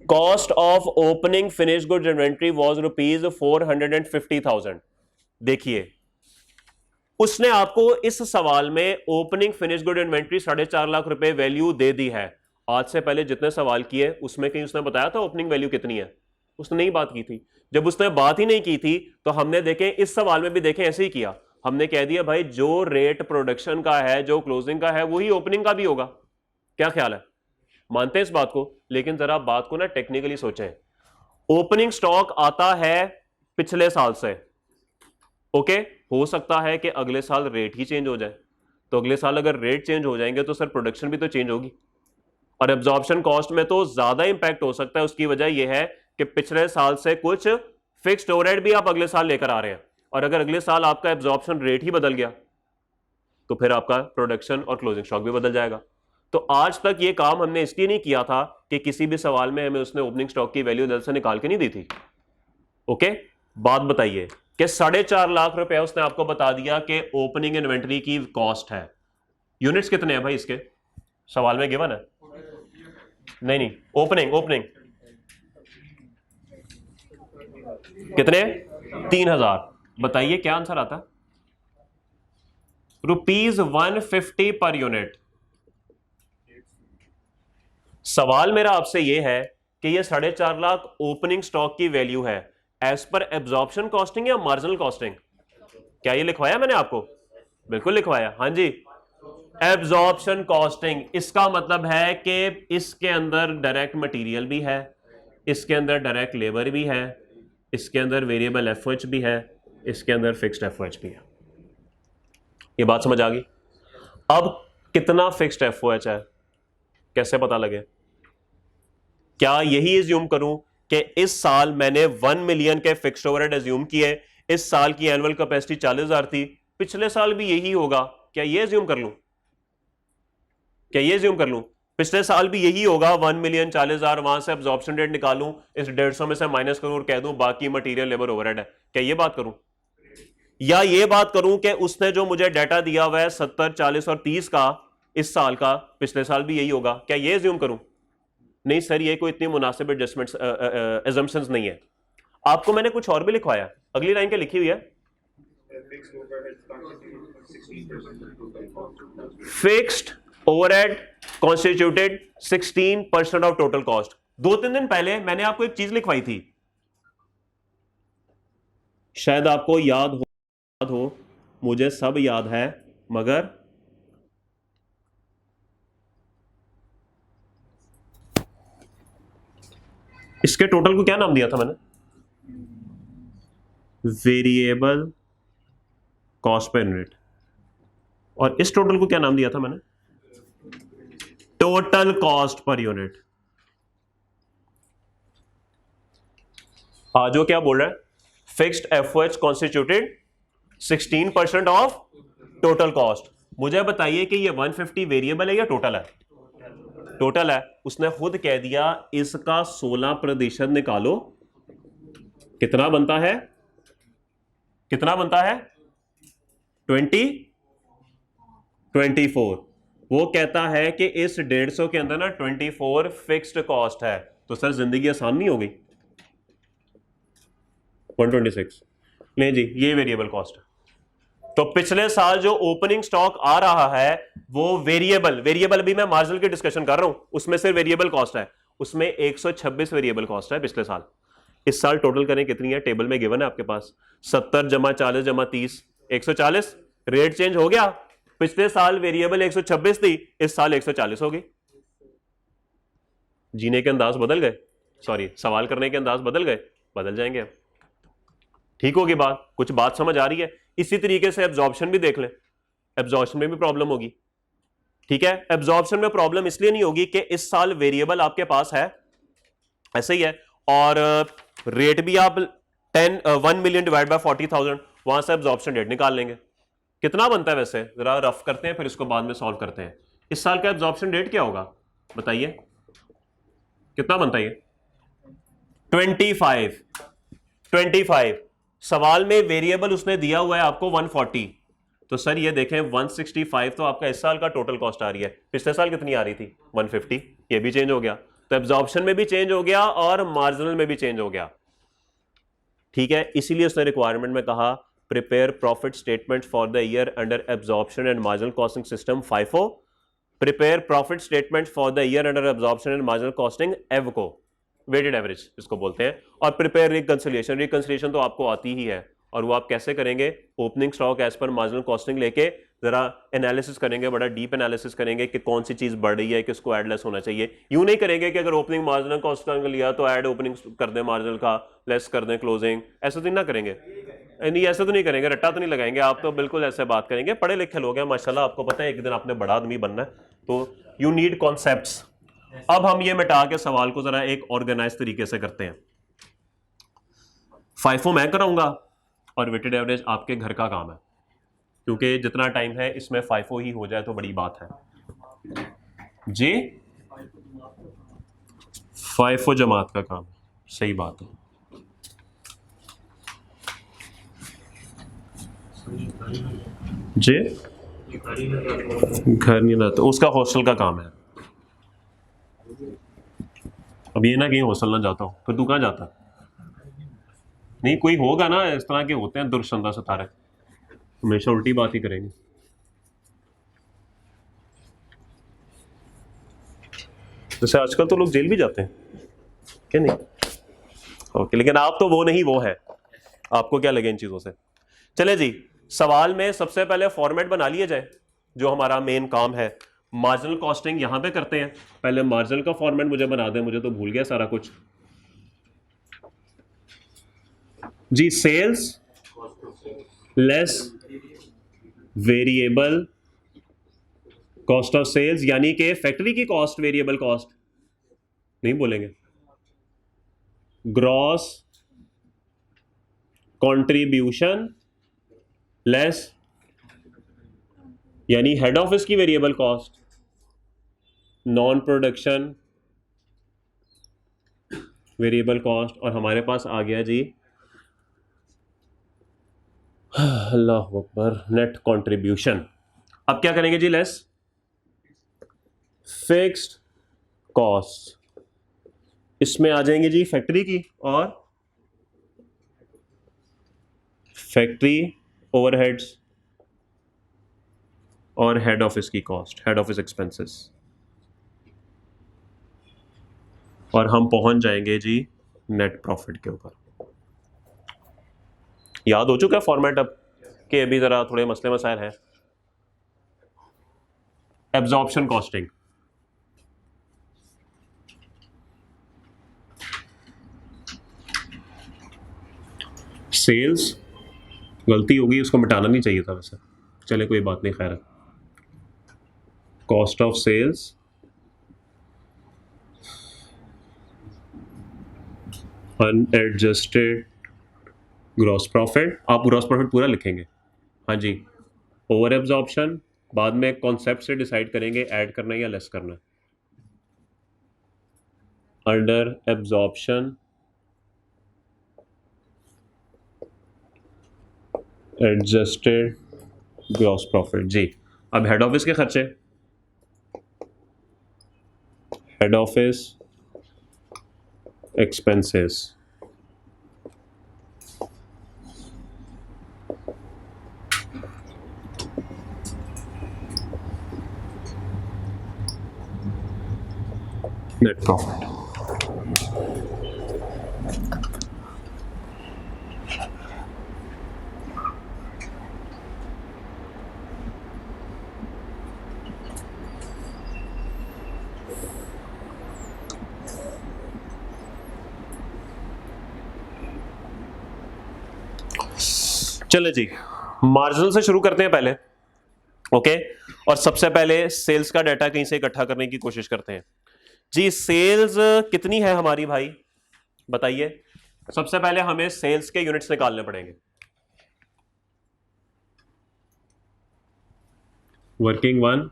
cost of opening finish goods inventory was rupees 450,000। देखिए, उसने आपको इस सवाल में opening finish good inventory 4.5 lakh रुपए वैल्यू दे दी है, आज से पहले जितने सवाल किए उसमें कहीं उसने बताया था ओपनिंग वैल्यू कितनी है? उसने नहीं बात की थी। जब उसने बात ही नहीं की थी तो हमने देखें इस सवाल में भी देखें ऐसे ही किया, हमने कह दिया भाई जो रेट प्रोडक्शन का है, जो क्लोजिंग का है, वही ओपनिंग का भी होगा। क्या ख्याल है? मानते हैं इस बात को? लेकिन जरा बात को ना टेक्निकली सोचें। ओपनिंग स्टॉक आता है पिछले साल से, ओके, हो सकता है कि अगले साल रेट ही चेंज हो जाए, तो अगले साल अगर रेट चेंज हो जाएंगे तो सर प्रोडक्शन भी तो चेंज होगी, और एब्जॉर्प्शन कॉस्ट में तो ज्यादा इंपैक्ट हो सकता है। उसकी वजह यह है कि पिछले साल से कुछ फिक्स्ड ओवरहेड भी आप अगले साल लेकर आ रहे हैं, और अगर अगले साल आपका एब्जॉर्प्शन रेट ही बदल गया तो फिर आपका प्रोडक्शन और क्लोजिंग स्टॉक भी बदल जाएगा। तो आज तक ये काम हमने इसलिए नहीं किया था कि किसी भी सवाल में हमें उसने ओपनिंग स्टॉक की वैल्यू जल्द से निकाल के नहीं दी थी। ओके, बात बताइए कि 4.5 लाख रुपया उसने आपको बता दिया कि ओपनिंग इन्वेंटरी की कॉस्ट है। यूनिट्स कितने हैं भाई इसके? सवाल में गिवन है? नहीं, ओपनिंग ओपनिंग कितने? 3000। बताइए क्या आंसर आता? ₹150 पर यूनिट। सवाल मेरा आपसे यह है कि यह 4.5 लाख ओपनिंग स्टॉक की वैल्यू है एज पर एब्जॉर्प्शन कॉस्टिंग या मार्जिनल कॉस्टिंग? क्या ये लिखवाया मैंने आपको? बिल्कुल लिखवाया, हाँ जी, एब्जॉर्प्शन कॉस्टिंग। इसका मतलब है कि इसके अंदर डायरेक्ट मटेरियल भी है, इसके अंदर डायरेक्ट लेबर भी है, इसके अंदर वेरिएबल एफओएच भी है, इसके अंदर फिक्स्ड एफओएच भी है। ये बात समझ आ गई? अब कितना फिक्स्ड एफओएच है कैसे पता लगे? क्या यही एज्यूम करूं कि इस साल मैंने 1 मिलियन के फिक्स्ड ओवरहेड एज्यूम किए, इस साल की एनुअल कैपेसिटी 40,000 थी, पिछले साल भी यही होगा, क्या ये एज्यूम कर लूं? क्या ये एज्यूम कर लूं पिछले साल भी यही होगा 1 मिलियन 40,000, वहां से एब्जॉर्प्शन रेट निकालूं, इस 150 में से माइनस करूं और कह दूं बाकी मटेरियल लेबर ओवरहेड है? क्या ये बात करूं? या ये बात करूं कि उसने जो मुझे डाटा दिया हुआ है 70, 40 और 30 का, इस साल का, पिछले साल भी यही होगा, क्या ये एज्यूम करूं? नहीं सर, ये कोई इतनी मुनासिब एडजस्टमेंट्स अजम्पशंस नहीं है। आपको मैंने कुछ और भी लिखवाया, अगली लाइन क्या लिखी हुई है? Fixed overhead constituted 16% of total cost. 2-3 दिन पहले मैंने आपको एक चीज लिखवाई थी, शायद आपको याद हो, मुझे सब याद है, मगर इसके टोटल को क्या नाम दिया था मैंने? Variable cost per unit. और इस टोटल को क्या नाम दिया था मैंने? Total cost per unit. जो क्या बोल रहा है? Fixed FOH constituted 16% of total cost. मुझे बताइए कि ये 150 वेरिएबल है या टोटल है? टोटल है। उसने खुद कह दिया इसका 16% निकालो, कितना बनता है? कितना बनता है? 24। वो कहता है कि इस 150 के अंदर ना 24 फिक्स्ड कॉस्ट है, तो सर जिंदगी आसान नहीं हो गई? 126 नहीं जी, ये वेरिएबल कॉस्ट है। तो पिछले साल जो ओपनिंग स्टॉक आ रहा है वो वेरिएबल भी मैं मार्जिनल की डिस्कशन कर रहा हूं, उसमें सिर्फ वेरिएबल कॉस्ट है, उसमें 126 वेरिएबल कॉस्ट है पिछले साल। इस साल टोटल करें कितनी है? टेबल में गिवन है आपके पास, 70 जमा 40 जमा 30, 140। रेट चेंज हो गया, पिछले साल वेरिएबल 126 थी, इस साल 140 हो गई। जीने के अंदाज बदल गए, सॉरी सवाल करने के अंदाज बदल गए, बदल जाएंगे अब। ठीक होगी बात? कुछ बात समझ आ रही है? इसी तरीके से एब्जॉर्प्शन भी देख लें, एब्जॉर्प्शन में भी प्रॉब्लम होगी। ठीक है, एब्जॉर्प्शन में प्रॉब्लम इसलिए नहीं होगी कि इस साल वेरिएबल आपके पास है, ऐसे ही है, और रेट भी आप 1 मिलियन डिवाइड बाय 40,000, वहां से एब्जॉर्प्शन रेट निकाल लेंगे। कितना बनता है वैसे? जरा रफ करते हैं, फिर इसको बाद में सॉल्व करते हैं। इस साल का एब्जॉर्प्शन रेट क्या होगा बताइए? कितना बनता है? 25। सवाल में वेरिएबल उसने दिया हुआ है आपको 140, तो सर ये देखें 165 तो आपका इस साल का टोटल कॉस्ट आ रही है, पिछले साल कितनी आ रही थी? 150। ये भी चेंज हो गया, तो एब्जॉर्प्शन में भी चेंज हो गया और मार्जिनल में भी चेंज हो गया। ठीक है, इसीलिए उसने रिक्वायरमेंट में कहा prepare profit statement for the year under absorption and marginal costing system FIFO prepare profit statement for the year under absorption and marginal costing, AVCO, weighted average इसको बोलते हैं। और प्रिपेयर रिकंसिलिएशन, रिकंसिलिएशन तो आपको आती ही है, और वो आप कैसे करेंगे, opening stock as per marginal costing लेके जरा एनालिसिस करेंगे, बड़ा डीप एनालिसिस करेंगे कि कौन सी चीज बढ़ रही है, किसको ऐड लेस होना चाहिए। यूं नहीं करेंगे कि अगर ओपनिंग मार्जिनल कॉस्टिंग लिया तो ऐड ओपनिंग कर दें मार्जिनल का, लेस कर दें क्लोजिंग, ऐसा तो ना करेंगे। नहीं, ऐसा तो नहीं करेंगे, रट्टा तो नहीं लगाएंगे, आप तो बिल्कुल ऐसे बात करेंगे। पढ़े लिखे लोग हैं माशाल्लाह, आपको पता है एक दिन आपने बड़ा आदमी बनना है, तो यू नीड कॉन्सेप्ट्स। अब हम ये मिटा के सवाल को जरा एक ऑर्गेनाइज तरीके से करते हैं। फाइफो मैं कराऊंगा और वेटेड एवरेज आपके घर का काम है, क्योंकि जितना टाइम है इसमें फाइफो ही हो जाए तो बड़ी बात है जी। फाइफो जमात का काम, सही बात है। जी घर नहीं रहता, उसका हॉस्टल का काम है। अब ये ना कहीं हॉस्टल ना जाता हूँ, फिर तू कहाँ जाता? नहीं, कोई होगा ना, इस तरह के होते हैं दुर्संदा सितारे, हमेशा उल्टी बात ही करेंगे। जैसे आजकल तो लोग जेल भी जाते हैं क्या? नहीं, ओके, लेकिन आप तो वो नहीं वो है, आपको क्या लगे इन चीजों से। चले जी, सवाल में सबसे पहले फॉर्मेट बना लिया जाए, जो हमारा मेन काम है। मार्जिनल कॉस्टिंग यहां पे करते हैं, पहले मार्जिनल का फॉर्मेट मुझे बना दें, मुझे तो भूल गया सारा कुछ जी। Sales less variable cost of sales, यानी कि फैक्ट्री की कॉस्ट वेरिएबल कॉस्ट नहीं बोलेंगे, ग्रॉस कंट्रीब्यूशन लेस, यानी हेड ऑफिस की variable cost, non production variable cost, और हमारे पास आ गया जी अल्लाह अकबर नेट कंट्रीब्यूशन। अब क्या करेंगे जी, लेस फिक्स्ड कॉस्ट, इसमें आ जाएंगे जी फैक्ट्री की और फैक्ट्री ओवरहेड्स और हेड ऑफिस की कॉस्ट, हेड ऑफिस एक्सपेंसेस, और हम पहुंच जाएंगे जी नेट प्रॉफिट के ऊपर। याद हो चुका फॉर्मेट अब के? अभी जरा थोड़े मसले मसाइल हैं। एब्जॉर्प्शन कॉस्टिंग, सेल्स, गलती होगी, उसको मिटाना नहीं चाहिए था वैसे, चले कोई बात नहीं, खैर है। Cost of sales unadjusted gross profit, आप ग्रॉस प्रॉफिट पूरा लिखेंगे, हाँ जी। ओवर एब्जॉर्प्शन बाद में कॉन्सेप्ट से डिसाइड करेंगे ऐड करना है या लेस करना है। Under absorption adjusted gross profit जी। अब हेड ऑफिस के खर्चे, head office expenses, net profit. चले जी, मार्जिनल से शुरू करते हैं पहले, ओके। और सबसे पहले सेल्स का डाटा कहीं से इकट्ठा करने की कोशिश करते हैं जी। सेल्स कितनी है हमारी भाई, बताइए। सबसे पहले हमें सेल्स के यूनिट्स निकालने पड़ेंगे। Working one,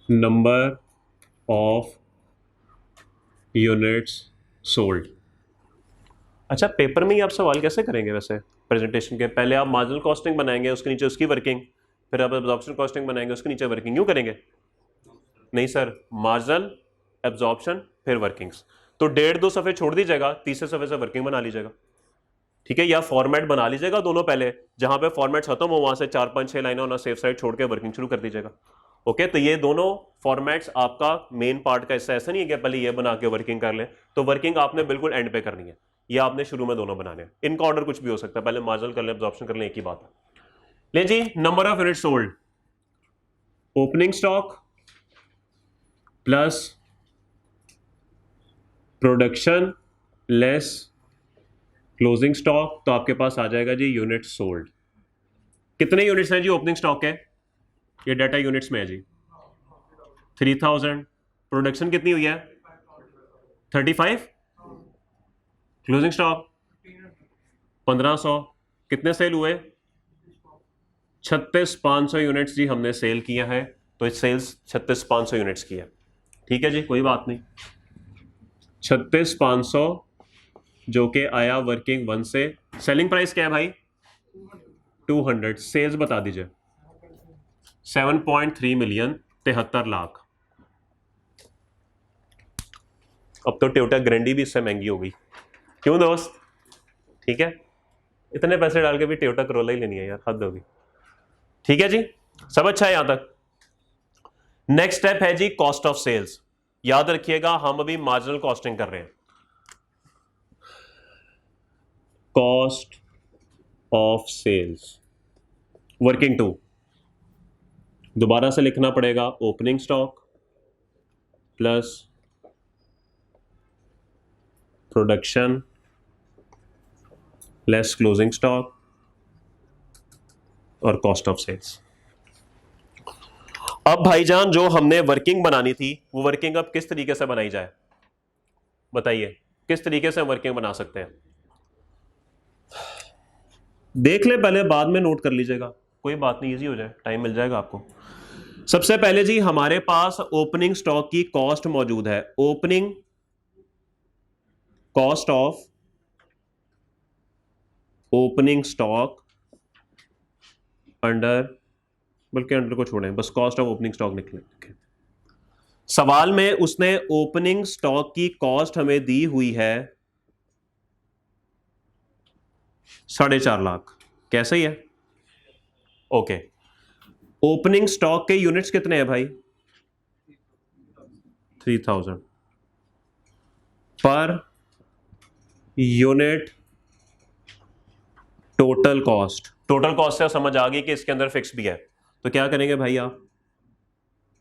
number of units sold. अच्छा, पेपर में ही आप सवाल कैसे करेंगे वैसे? प्रेजेंटेशन के पहले आप मार्जिनल कॉस्टिंग बनाएंगे, उसके नीचे उसकी वर्किंग, फिर आप एब्जॉर्प्शन कॉस्टिंग बनाएंगे, उसके नीचे वर्किंग, यूं करेंगे? नहीं सर, मार्जिनल, एब्जॉर्प्शन, फिर वर्किंग्स। तो 1.5-2 सफ़े छोड़ दीजिएगा, तीसरे सफ़े से वर्किंग बना लीजिएगा, ठीक है? या फॉर्मेट बना लीजिएगा दोनों पहले, जहां पे फॉर्मेट खत्म हो वहां से 4-5-6 लाइनें होना सेफ साइड छोड़ के वर्किंग शुरू कर दीजिएगा। ओके, तो ये दोनों फॉर्मेट्स आपका मेन पार्ट का हिस्सा, ऐसा नहीं है कि पहले ये बना के वर्किंग कर लें, तो वर्किंग आपने बिल्कुल एंड पे करनी है, ये आपने शुरू में दोनों बनाने हैं। इनका ऑर्डर कुछ भी हो सकता है, पहले मार्जिनल कर लें, एब्जॉर्प्शन कर लें, एक ही बात है। ले जी, number of unit sold, opening stock plus production less closing stock, तो आपके पास आ जाएगा जी यूनिट सोल्ड। कितने यूनिट्स हैं जी ओपनिंग स्टॉक के? ये डाटा यूनिट्स में है जी 3000। प्रोडक्शन कितनी हुई है? 35। Closing stock 1500। कितने सेल हुए? 36,500 यूनिट्स जी हमने सेल किया है, तो इस सेल्स 36,500 यूनिट्स की है। ठीक है जी, कोई बात नहीं। 36,500 जो कि आया वर्किंग 1 से। सेलिंग प्राइस क्या है भाई? 200। सेल्स बता दीजिए। 7.3 मिलियन, 73 लाख। अब तो टोयोटा ग्रैंडी भी इससे महंगी हो गई, क्यों दोस्त? ठीक है, इतने पैसे डाल के भी टोयोटा करोला ही लेनी है यार, हद होगी। ठीक है जी, सब अच्छा है यहां तक। नेक्स्ट स्टेप है जी कॉस्ट ऑफ सेल्स। याद रखिएगा हम अभी मार्जिनल कॉस्टिंग कर रहे हैं। कॉस्ट ऑफ सेल्स वर्किंग 2, दोबारा से लिखना पड़ेगा opening stock plus production less closing stock और कॉस्ट ऑफ सेल्स। अब भाईजान जो हमने वर्किंग बनानी थी, वो वर्किंग अब किस तरीके से बनाई जाए? बताइए, किस तरीके से वर्किंग बना सकते हैं? देख ले पहले, बाद में नोट कर लीजिएगा, कोई बात नहीं, इजी हो जाए, टाइम मिल जाएगा आपको। सबसे पहले जी हमारे पास ओपनिंग स्टॉक की कॉस्ट मौजूद है। Opening cost of opening stock under, बल्कि अंडर को छोड़ें, बस कॉस्ट ऑफ ओपनिंग स्टॉक लिखें। सवाल में उसने ओपनिंग स्टॉक की कॉस्ट हमें दी हुई है 4.5 लाख, कैसे ही है? ओके, ओपनिंग स्टॉक के यूनिट्स कितने हैं भाई? 3000 per unit total cost. Total cost से समझ आ गई कि इसके अंदर फिक्स भी है, तो क्या करेंगे भाई आप?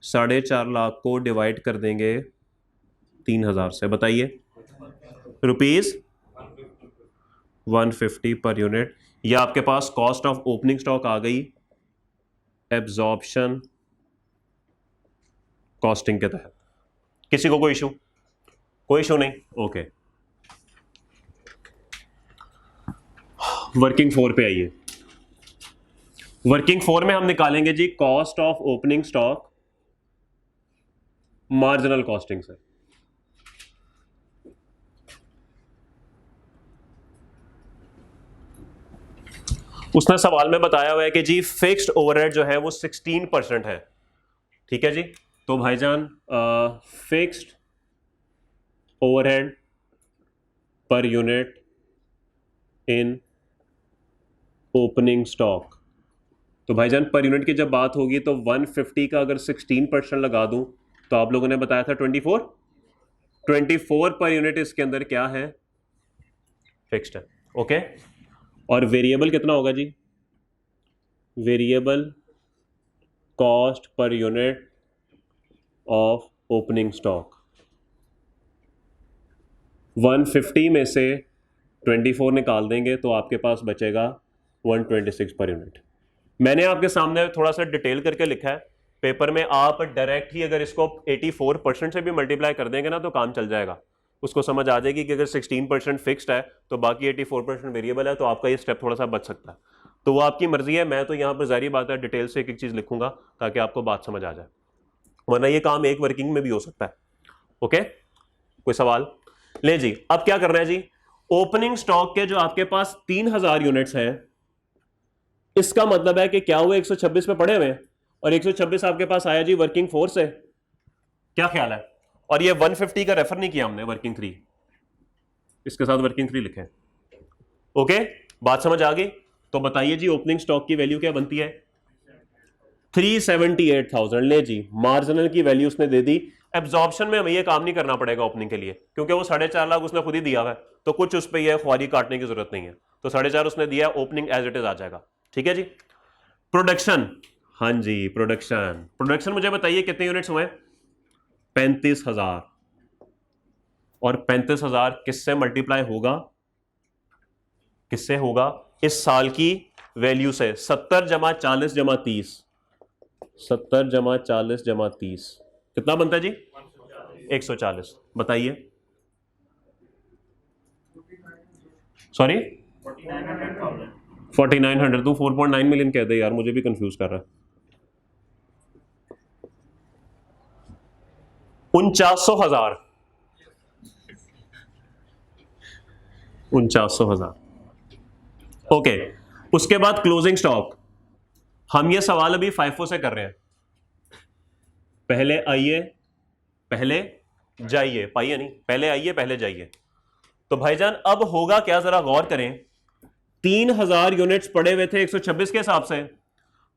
4.5 लाख को डिवाइड कर देंगे 3000 से, बताइए रुपीज 150 पर यूनिट। या आपके पास कॉस्ट ऑफ ओपनिंग स्टॉक आ गई एब्जॉर्प्शन कॉस्टिंग के तहत। किसी को कोई इशू? कोई इशू नहीं, ओके। वर्किंग 4 पे आइए। वर्किंग 4 में हम निकालेंगे जी cost of opening stock marginal costing से। उसने सवाल में बताया हुआ है कि जी फिक्स्ड ओवरहेड जो है वो 16% है। ठीक है जी, तो भाईजान fixed overhead per unit in opening stock, तो भाईजान पर यूनिट की जब बात होगी तो 150 का अगर 16% लगा दूं तो आप लोगों ने बताया था 24 पर यूनिट इसके अंदर क्या है? फिक्स्ड है। ओके, और वेरिएबल कितना होगा जी? Variable cost per unit of opening stock. 150 में से 24 निकाल देंगे तो आपके पास बचेगा 126 पर यूनिट। मैंने आपके सामने थोड़ा सा डिटेल करके लिखा है पेपर में, आप डायरेक्ट ही अगर इसको 84% से भी मल्टीप्लाई कर देंगे ना तो काम चल जाएगा। उसको समझ आ जाएगी कि अगर 16% फिक्स्ड है तो बाकी 84% वेरिएबल है, तो आपका ये स्टेप थोड़ा सा बच सकता है। तो वो आपकी मर्जी है, मैं तो यहाँ पर जारी बात है डिटेल से एक एक चीज़ लिखूंगा ताकि आपको बात समझ आ जाए, वरना ये काम एक वर्किंग में भी हो सकता है। ओके, कोई सवाल? ले जी, अब क्या करना है जी? ओपनिंग स्टॉक के जो आपके पास 3000 यूनिट्स हैं, इसका मतलब है कि क्या हुए 126 पे पड़े हुए हैं और 126 आपके पास आया जी वर्किंग 4 से। क्या ख्याल है? और ये 150 का रेफर नहीं किया हमने, वर्किंग 3, इसके साथ वर्किंग 3 लिखे। ओके, बात समझ आ गई? तो बताइए जी ओपनिंग स्टॉक की वैल्यू क्या बनती है? 378,000। ले जी, मार्जिनल की वैल्यू उसने दे दी। एब्जॉर्प्शन में हमें ये काम नहीं करना पड़ेगा ओपनिंग के लिए, क्योंकि वो 4.5 लाख उसने खुद ही दिया हुआ है, तो कुछ उस पर यह ख्वारी काटने की जरूरत नहीं है। तो 4.5 उसने दिया, ओपनिंग एज इट इज आ जाएगा। ठीक है जी। प्रोडक्शन, हाँ जी प्रोडक्शन, प्रोडक्शन मुझे बताइए कितने यूनिट्स हुए? 35,000। और 35,000 किससे मल्टीप्लाई होगा? किससे होगा? इस साल की वैल्यू से। 70 जमा 40 जमा 30, 70 जमा 40 जमा 30 कितना बनता है जी? 140। बताइए। सॉरी 4900। तू 4.9 मिलियन कह दे यार, मुझे भी कंफ्यूज कर रहा है। 49,000, 49,000। ओके, उसके बाद क्लोजिंग स्टॉक। हम ये सवाल अभी फाइफो से कर रहे हैं। पहले आइए पहले जाइए, पाइए नहीं, पहले आइए पहले जाइए। तो भाईजान अब होगा क्या, जरा गौर करें। 3,000 यूनिट्स पड़े हुए थे 126 के हिसाब से,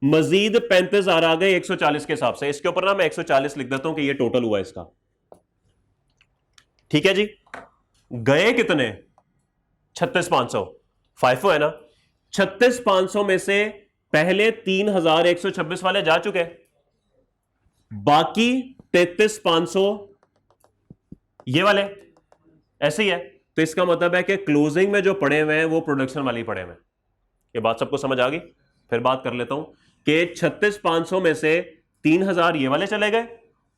मजीद 35,000 आ गए 140 के हिसाब से। इसके ऊपर ना मैं 140 लिख देता हूं कि ये टोटल हुआ इसका। ठीक है जी। गए कितने? 36,500। फाइफो है ना। 36,500 में से पहले 3,126 वाले जा चुके, बाकी 33,500 ये वाले ऐसे ही है। तो इसका मतलब है कि क्लोजिंग में जो पड़े हुए हैं वो प्रोडक्शन वाले पड़े हुए हैं। ये बात सबको समझ आ गई? फिर बात कर लेता हूं कि 36,500 में से 3,000 ये वाले चले गए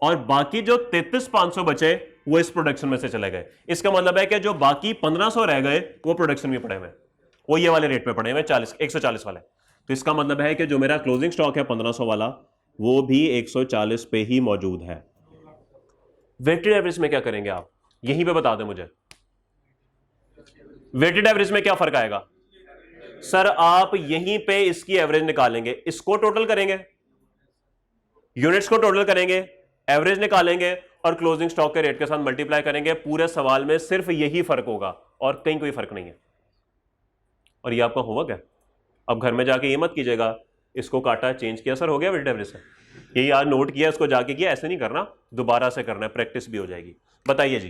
और बाकी जो 33,500 बचे वो इस प्रोडक्शन में से चले गए। इसका मतलब है कि जो बाकी 1,500 रह गए वो प्रोडक्शन में पड़े हुए, वो ये वाले रेट पे पड़े हुए 140 वाले। तो इसका मतलब है कि जो मेरा क्लोजिंग स्टॉक है 1,500 वाला, वो भी 140 पे ही मौजूद है। वेटेड एवरेज में क्या करेंगे आप? यहीं पे बता दें मुझे, वेटेड एवरेज में क्या फर्क आएगा? सर आप यहीं पे इसकी एवरेज निकालेंगे, इसको टोटल करेंगे, यूनिट्स को टोटल करेंगे, एवरेज निकालेंगे और क्लोजिंग स्टॉक के रेट के साथ मल्टीप्लाई करेंगे। पूरे सवाल में सिर्फ यही फर्क होगा और कहीं कोई फर्क नहीं है। और ये आपका होमवर्क है। अब घर में जाके ये मत कीजिएगा इसको काटा चेंज किया सर हो गया वेटेड एवरेज से, ये यार नोट किया इसको जाके किया, ऐसे नहीं करना, दोबारा से करना है, प्रैक्टिस भी हो जाएगी। बताइए जी।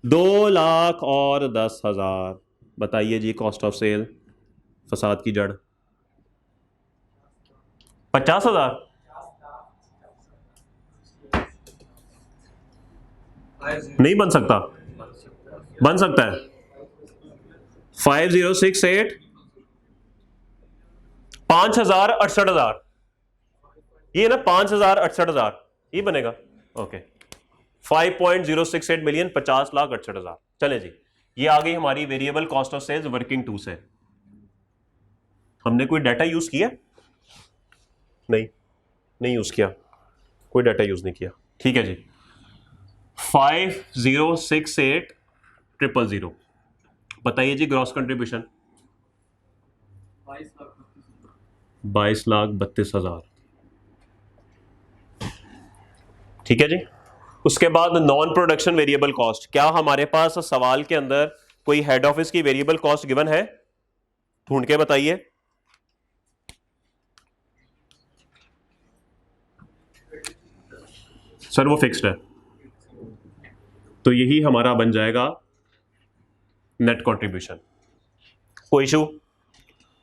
2,10,000। बताइए जी कॉस्ट ऑफ सेल, फसाद की जड़। 50,000। नहीं बन सकता, बन सकता है। 5068, 5,000 68,000, ये ना 5,000 68,000 ये बनेगा। Okay 5.068 million, 50,68,000। चले जी, ये आ गई हमारी variable cost of sales working two से। हमने कोई डाटा यूज किया? नहीं यूज किया, कोई डाटा यूज नहीं किया। ठीक है जी। 5,068,000। बताइए जी ग्रॉस कंट्रीब्यूशन। 22,32,000। ठीक है जी। उसके बाद नॉन प्रोडक्शन वेरिएबल कॉस्ट। क्या हमारे पास सवाल के अंदर कोई हेड ऑफिस की वेरिएबल कॉस्ट गिवन है? ढूंढ के बताइए। सर वो फिक्स्ड है, तो यही हमारा बन जाएगा नेट कंट्रीब्यूशन। कोई इशू?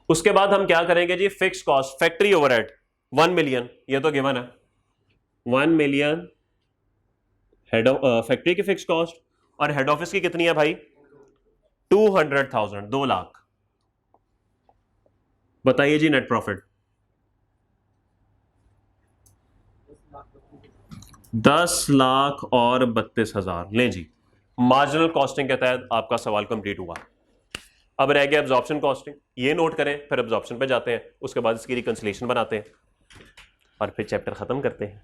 उसके बाद हम क्या करेंगे जी, fix cost factory overhead 1 million, ये तो गिवन है 1 मिलियन हेड फैक्ट्री की फिक्स कॉस्ट, और हेड ऑफिस की कितनी है भाई? 200,000, 2 लाख। बताइए जी नेट प्रॉफिट 10 लाख और 32,000। लें जी, मार्जिनल कॉस्टिंग के तहत आपका सवाल कंप्लीट हुआ। अब रह गया एब्जॉर्प्शन कॉस्टिंग, ये नोट करें, फिर एब्जॉर्प्शन पे जाते हैं, उसके बाद इसकी रिकंसिलिएशन बनाते हैं और फिर चैप्टर खत्म करते हैं।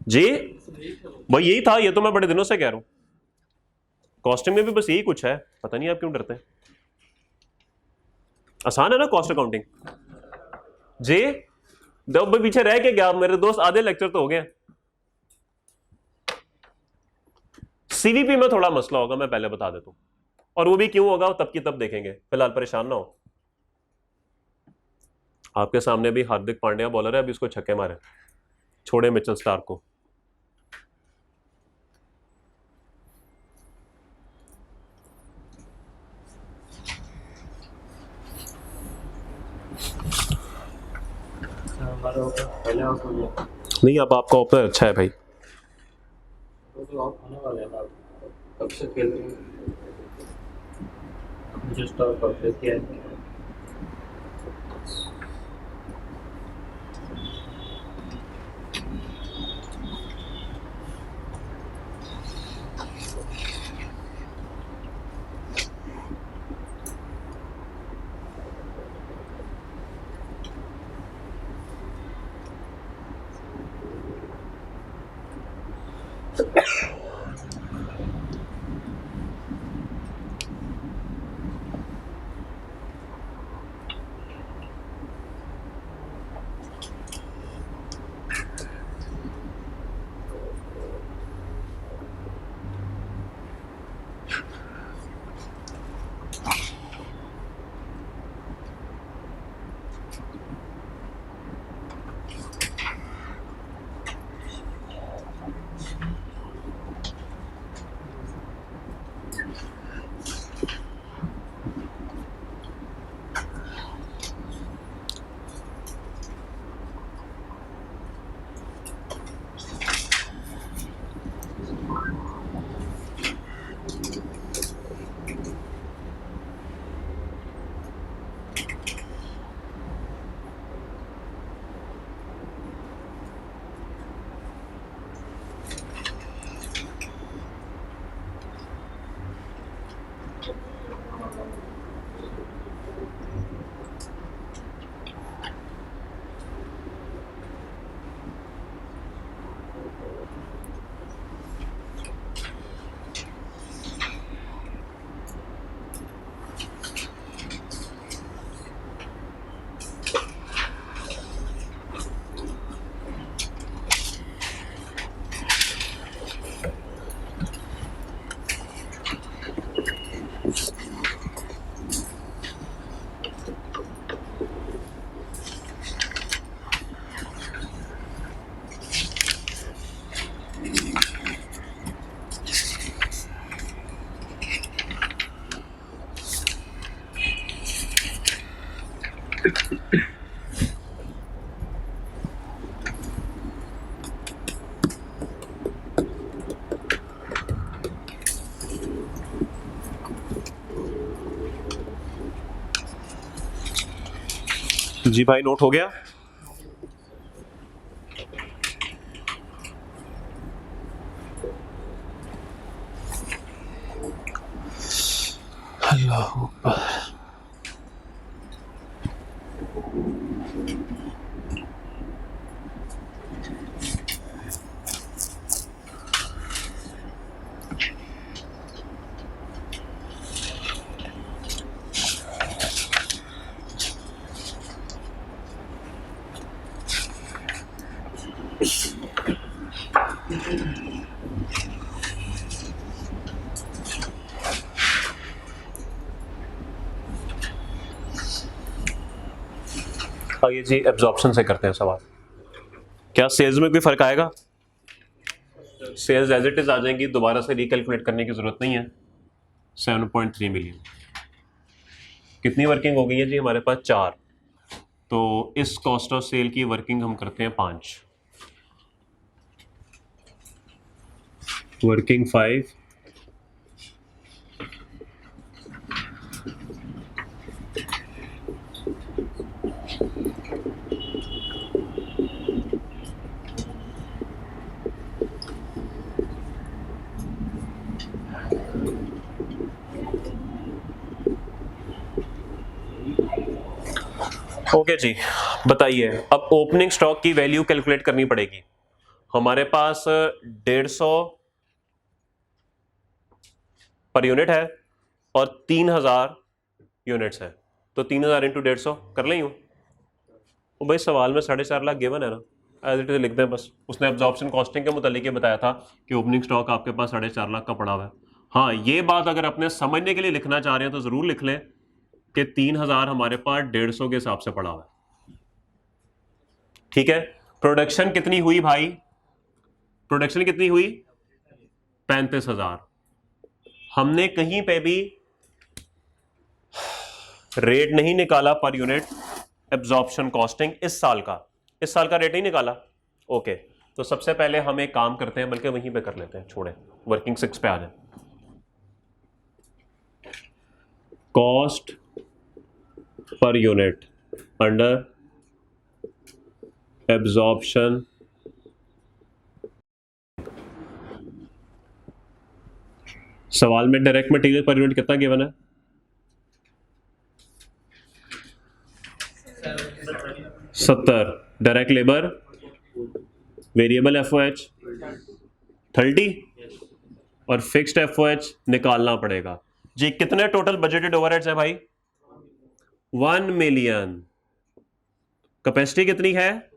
जी भाई यही था, ये तो मैं बड़े दिनों से कह रहा हूं, कॉस्टिंग में भी बस यही कुछ है, पता नहीं आप क्यों डरते हैं। आसान है ना कॉस्ट अकाउंटिंग जी। जब पीछे रह के गया मेरे दोस्त, आधे लेक्चर तो हो गए। सीवीपी में थोड़ा मसला होगा, मैं पहले बता देता हूं, और वो भी क्यों होगा तब की तब देखेंगे, फिलहाल परेशान ना हो। आपके सामने भी हार्दिक पांड्या बॉलर है, अभी उसको छक्के मारे, छोड़े मिचेल स्टार्क को। नहीं, अब आपका ओपनर अच्छा है भाई।
कब से खेल रहे हैं, मुझे स्टॉप कर दिया है।
जी भाई, नोट हो गया। अल्लाह अकबर। आइए जी, एब्जॉर्प्शन से करते हैं सवाल। क्या सेल्स में कोई फर्क आएगा? सेल्स एज इट इज आ जाएंगी, दोबारा से रिकैलकुलेट करने की जरूरत नहीं है। 7.3 मिलियन। कितनी वर्किंग हो गई है जी हमारे पास? 4। तो इस कॉस्ट ऑफ सेल की वर्किंग हम करते हैं 5, वर्किंग 5, ओके जी। बताइए, अब ओपनिंग स्टॉक की वैल्यू कैलकुलेट करनी पड़ेगी। हमारे पास 150 पर यूनिट है और 3000 यूनिट्स है, तो 3000 इंटू 150 कर लें यूं। वो भाई सवाल में 4.5 लाख गिवन है ना, एज इट इज लिख दें बस। उसने एब्जॉर्प्शन कॉस्टिंग के मुतालिक ये बताया था कि ओपनिंग स्टॉक आपके पास 4.5 लाख का पड़ा हुआ है। हाँ, ये बात अगर अपने समझने के लिए लिखना चाह रहे हैं तो जरूर लिख लें कि 3000 हमारे पास 150 के हिसाब से पड़ा हुआ है। ठीक है, प्रोडक्शन कितनी हुई भाई, प्रोडक्शन कितनी हुई 35,000। हमने कहीं पे भी रेट नहीं निकाला पर यूनिट एब्जॉर्प्शन कॉस्टिंग, इस साल का रेट नहीं निकाला। ओके, तो सबसे पहले हम एक काम करते हैं, बल्कि वहीं पे कर लेते हैं, छोड़े वर्किंग 6 पे आ जाए। Cost per unit under absorption सवाल में डायरेक्ट मटेरियल पर यूनिट कितना गिवन है, 70, डायरेक्ट लेबर वेरिएबल एफओएच 30 और फिक्स्ड एफओएच निकालना पड़ेगा जी। कितने टोटल बजटेड ओवरहेड्स है भाई, 1 मिलियन। कैपेसिटी कितनी है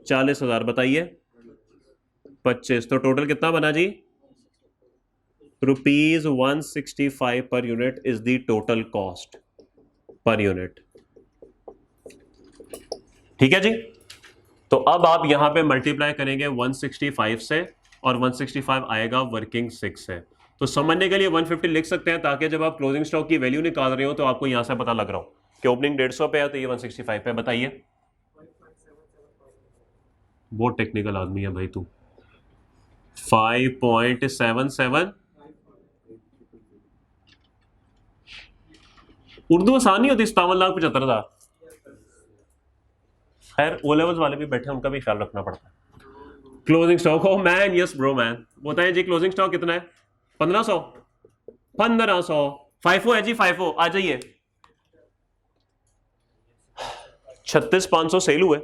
40,000, बताइए 25, तो टोटल कितना बना जी, ₹165 per unit is the total cost per unit. ठीक है जी, तो अब आप यहां पे मल्टीप्लाई करेंगे 165 से, और 165 आएगा वर्किंग 6 से। तो समझने के लिए 150 लिख सकते हैं, ताकि जब आप क्लोजिंग स्टॉक की वैल्यू निकाल रहे हो तो आपको यहां से पता लग रहा हो कि ओपनिंग 150 पे है तो ये 165 पे। बताइए, बहुत टेक्निकल आदमी है भाई तू। 5.77, उर्दू आसान नहीं होती, 57,75,000। खैर ओ लेवल्स वाले भी बैठे, उनका भी ख्याल रखना पड़ता है। क्लोजिंग स्टॉक, हो मैन, यस ब्रो मैन, बताएं जी क्लोजिंग स्टॉक कितना है, 1500, 1500, फाइफो है जी, फाइफो आ जाइए। 36,500 सेल हुए,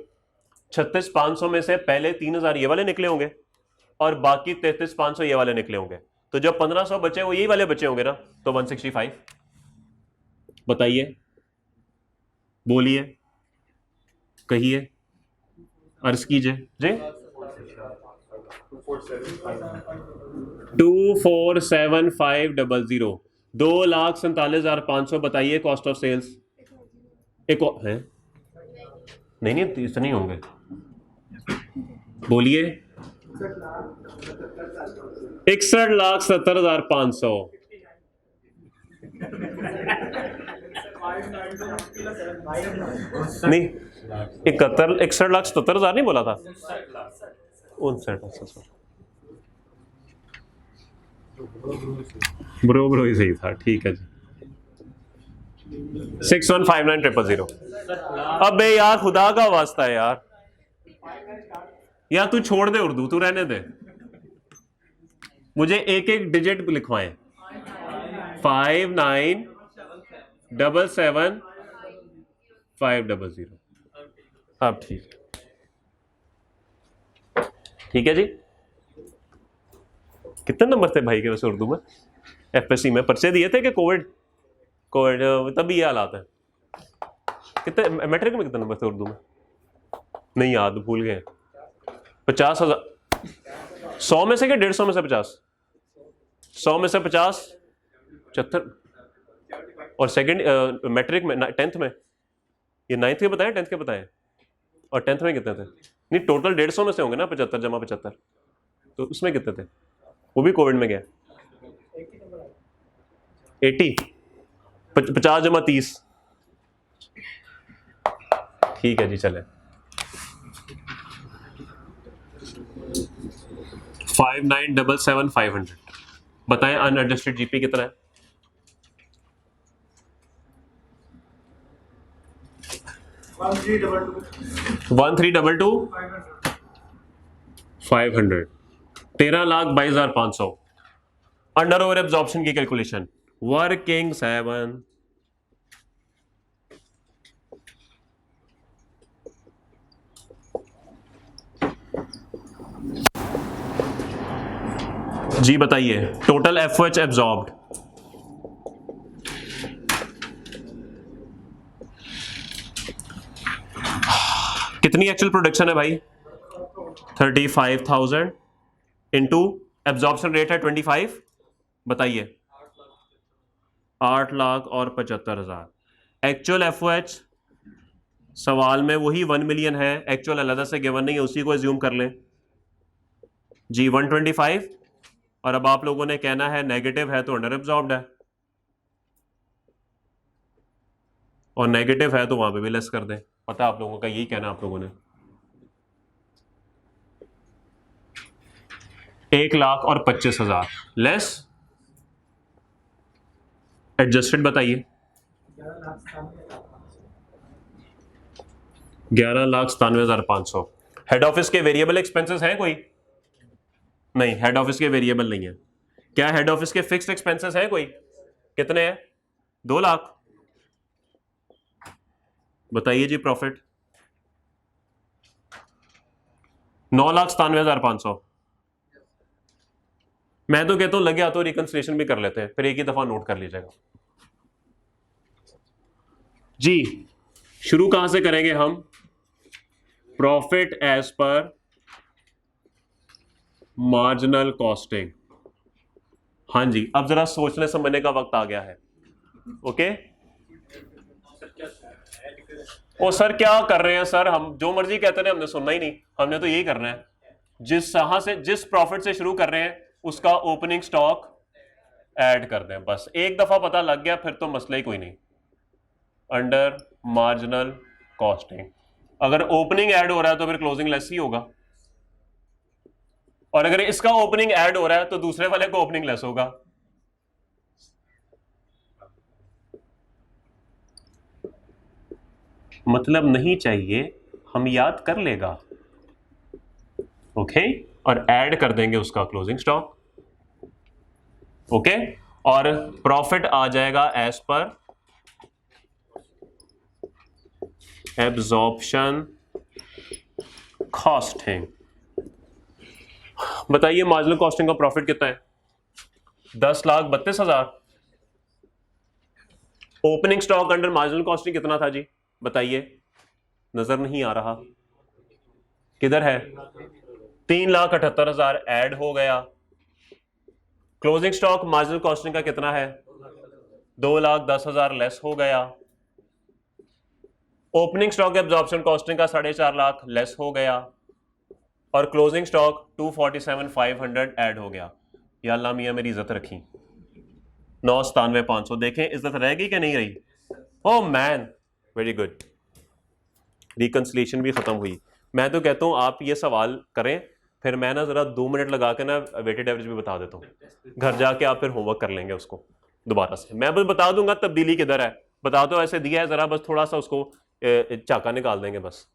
36,500 में से पहले 3,000 ये वाले निकले होंगे और बाकी 33,500 ये वाले निकले होंगे, तो जब 1,500 बचे वो यही वाले बचे होंगे ना, तो 165। बताइए, बोलिए, कहिए, अर्ज कीजिए जी। 247500, 2,47,500। बताइए कॉस्ट ऑफ सेल्स। एक और है, नहीं नहीं इतने नहीं होंगे, बोलिए 61,70,500। नहीं 61,77,000 नहीं बोला था, 59। ब्रो ही सही था, ठीक है जी। 6159,000। अबे यार खुदा का वास्ता है यार, या तू छोड़ दे उर्दू, तू रहने दे, मुझे एक एक डिजिट लिखवाएं। 5977,500। अब ठीक है जी। कितने नंबर थे भाई के वैसे उर्दू में, एफएससी में पर्चे दिए थे कि कोविड तभी ये हालात है। कितने मैट्रिक में कितने नंबर थे उर्दू में, नहीं याद, भूल गए। 50,000, 100 में से क्या 150 में से 50, 100 में से 50, 75। और सेकंड मैट्रिक में 10th में, ये 9th के बताएं 10th के बताएं, और 10th में कितने थे, नहीं टोटल 150 में से होंगे ना, 75 जमा 75, तो उसमें कितने थे, वो भी कोविड में गया 80, 50 जमा 30। ठीक है जी, चले 5977,500। बताएं अनएडजस्टेड जीपी कितना है, 1322,500, 13,22,500। अंडर ओवर एब्जॉर्प्शन की कैलकुलेशन, वर्किंग 7, जी बताइए टोटल एफओएच एब्जॉर्ब्ड, कितनी एक्चुअल प्रोडक्शन है भाई, 35,000 इंटू एब्जॉर्प्शन रेट है 25। बताइए 8,75,000। एक्चुअल एफओएच सवाल में वही 1 मिलियन है, एक्चुअल अलग से गिवन नहीं है, उसी को एज्यूम कर लें जी 125। और अब आप लोगों ने कहना है नेगेटिव है तो अंडर एब्जॉर्ब्ड है, और नेगेटिव है तो वहां पे भी लेस कर दें। पता है आप लोगों का, यही कहना आप लोगों ने। 1,25,000 लेस एडजस्टेड बताइए। 11,97,500। हेड ऑफिस के वेरिएबल एक्सपेंसेस हैं कोई? नहीं, हेड ऑफिस के वेरिएबल नहीं है। क्या हेड ऑफिस के फिक्स्ड एक्सपेंसेस हैं कोई? कितने हैं? 2 लाख। बताइए जी प्रॉफिट। 9,97,500। मैं तो कहता हूं लगे तो रिकंसिलिएशन भी कर लेते हैं, फिर एक ही दफा नोट कर लीजिएगा जी। शुरू कहां से करेंगे हम? Profit as per marginal costing. हाँ जी, अब जरा सोचने समझने का वक्त आ गया है। ओके ओ सर क्या कर रहे हैं सर, हम जो मर्जी कहते रहे, हमने सुनना ही नहीं, हमने तो यही करना है। जिस प्रॉफिट से शुरू कर रहे हैं उसका ओपनिंग स्टॉक ऐड कर दें, बस एक दफा पता लग गया फिर तो मसला ही कोई नहीं। अंडर मार्जिनल कॉस्टिंग अगर ओपनिंग ऐड हो रहा है तो फिर क्लोजिंग लेस ही होगा, और अगर इसका ओपनिंग ऐड हो रहा है तो दूसरे वाले को ओपनिंग लेस होगा। मतलब नहीं चाहिए, हम याद कर लेगा। ओके और ऐड कर देंगे उसका क्लोजिंग स्टॉक। ओके और प्रॉफिट आ जाएगा एज पर एब्जॉर्प्शन कॉस्टिंग। बताइए मार्जिनल कॉस्टिंग का प्रॉफिट कितना है? 10,32,000। Opening stock under marginal costing कितना था जी? बताइए, नजर नहीं आ रहा, किधर है? 3,78,000 ऐड हो गया। क्लोजिंग स्टॉक मार्जिनल कॉस्टिंग का कितना है? 2,10,000 लेस हो गया। ओपनिंग स्टॉक एब्जॉर्प्शन कॉस्टिंग का 4.5 लाख लेस हो गया, और क्लोजिंग स्टॉक 247,500 ऐड हो गया। या अल्लाह मियां मेरी इज्जत रखी। 9,97,500। देखें इज्जत रहेगी कि नहीं रही? Oh man very good, reconciliation भी खत्म हुई। मैं तो कहता हूं आप ये सवाल करें, फिर मैं ना जरा 2 मिनट लगा के ना वेटेड एवरेज भी बता देता हूं, घर जाके आप फिर होमवर्क कर लेंगे उसको दोबारा से। मैं बस बता दूंगा तब्दीली किधर है, बता दो ऐसे दिया है, जरा बस थोड़ा सा उसको चाका निकाल देंगे बस।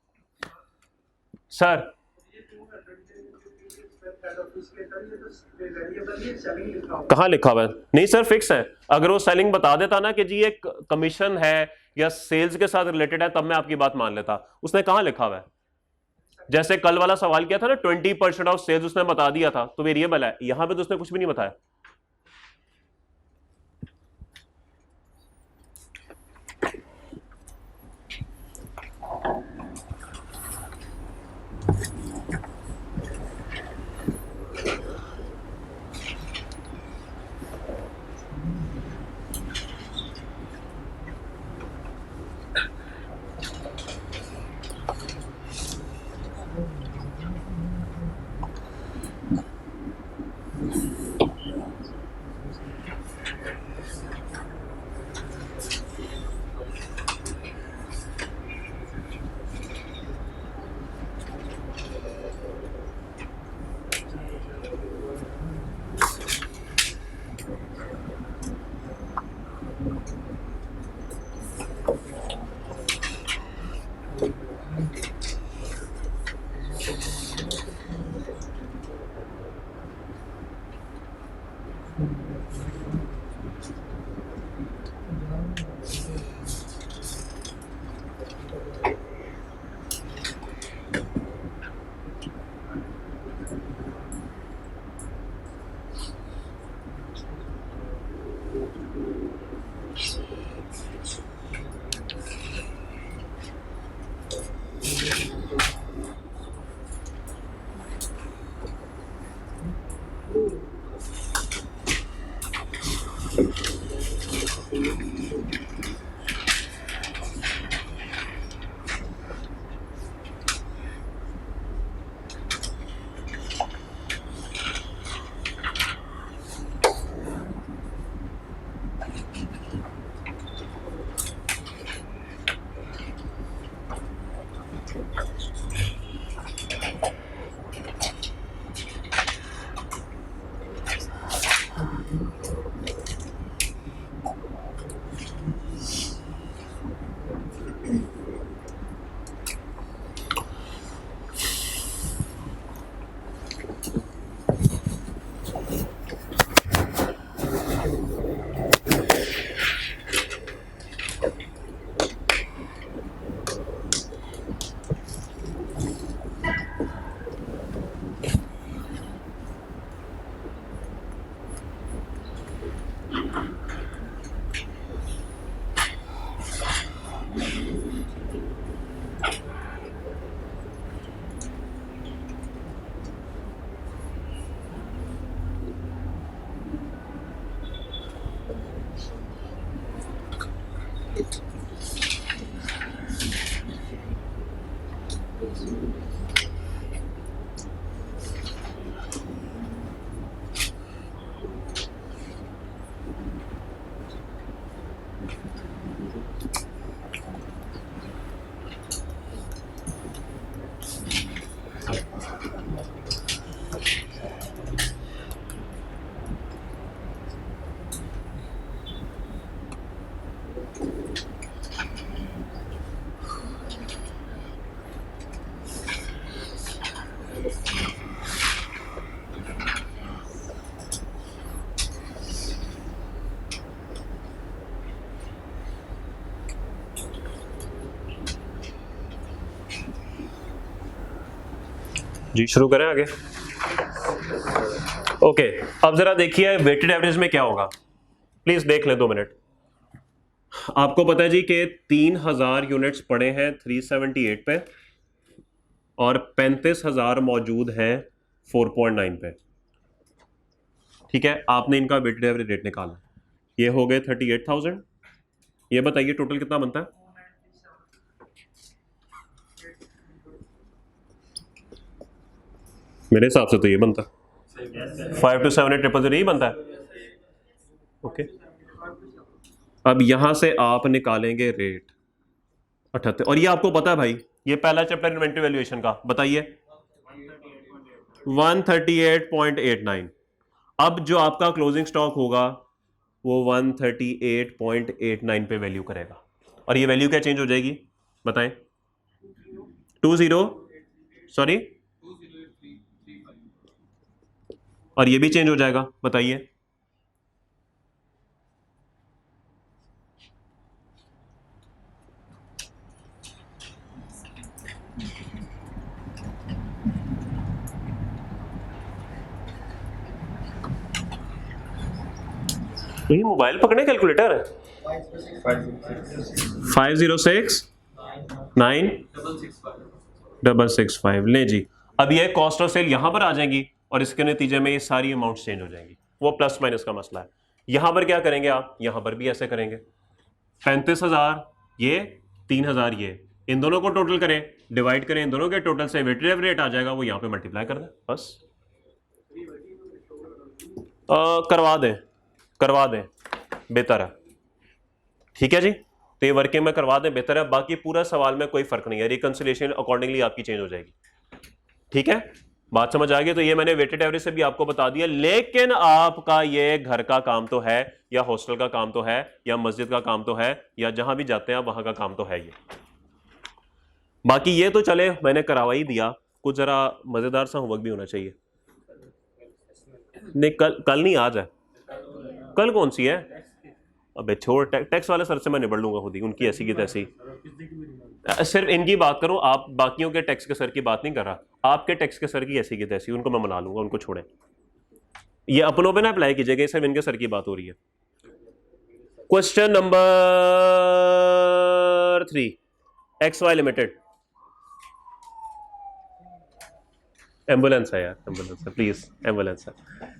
सर कहाँ लिखा हुआ है? नहीं सर फिक्स है। अगर वो सेलिंग बता देता ना कि जी ये कमीशन है या सेल्स के साथ रिलेटेड है, तब मैं आपकी बात मान लेता। उसने कहाँ लिखा हुआ है? जैसे कल वाला सवाल किया था ना, 20% ऑफ सेल्स उसने बता दिया था, तो वेरिएबल है। यहां पे तो उसने कुछ भी नहीं बताया। जी शुरू करें आगे। ओके, अब जरा देखिए वेटेड एवरेज में क्या होगा, प्लीज देख लें 2 मिनट। आपको पता है जी कि 3000 यूनिट्स पड़े हैं 378 पे और 35,000 मौजूद हैं 4.9 पे। ठीक है, आपने इनका वेटेड एवरेज रेट निकाला, ये हो गए 38,000। ये बताइए टोटल कितना बनता है? मेरे हिसाब से तो ये बनता है 5 to 7 8 000 यही बनता है। ओके, अब यहां से आप निकालेंगे रेट 78, और ये आपको पता है भाई, ये पहला चैप्टर इन्वेंटरी वैल्यूएशन का, बताइए 138.89। अब जो आपका क्लोजिंग स्टॉक होगा वो 138.89 पे वैल्यू करेगा, और ये वैल्यू क्या चेंज हो जाएगी बताएं? 20 सॉरी, और ये भी चेंज हो जाएगा, बताइए? तो ये मोबाइल पकड़े कैलकुलेटर है 5069665 ले जी। अब ये कॉस्ट ऑफ सेल यहां पर आ जाएंगी और इसके नतीजे में ये सारी अमाउंट चेंज हो जाएंगी, वो प्लस माइनस का मसला है। यहां पर क्या करेंगे आप, यहां पर भी ऐसे करेंगे, 35,000 ये, 3,000 ये, इन दोनों को टोटल करें, डिवाइड करें इन दोनों के टोटल से, वेटेड एवरेज रेट आ जाएगा, वो यहां पे मल्टीप्लाई कर दें बस। करवा दें बेहतर है, ठीक है जी, तो ये वर्किंग में करवा दें बेहतर है। बाकी पूरा सवाल में कोई फर्क नहीं है, रिकंसिलिएशन अकॉर्डिंगली आपकी चेंज हो जाएगी। ठीक है, बात समझ आ गई? तो ये मैंने वेटेड एवरेज से भी आपको बता दिया, लेकिन आपका ये घर का काम तो है, या हॉस्टल का काम तो है, या मस्जिद का काम तो है, या जहां भी जाते हैं वहां का काम तो है ये। बाकी ये तो चले मैंने करवा ही दिया, कुछ जरा मजेदार सा होमवर्क भी होना चाहिए। नहीं कल नहीं, आज है। कल कौन सी है? अबे छोड़, टैक्स वाले सर से मैं निबड़ लूंगा खुद ही, उनकी ऐसी की तैसी। सिर्फ इनकी बात करूं, आप बाकियों के टैक्स के सर की बात नहीं कर रहा, आपके टैक्स के सर की ऐसी की तैसी, उनको मैं मना लूंगा, उनको छोड़ें। ये अपनों पे ना अप्लाई कीजिएगा, सिर्फ इनके सर की बात हो रही है। Question number 3, XY limited. Ambulance है यार, एम्बुलेंस है, प्लीज एम्बुलेंस है।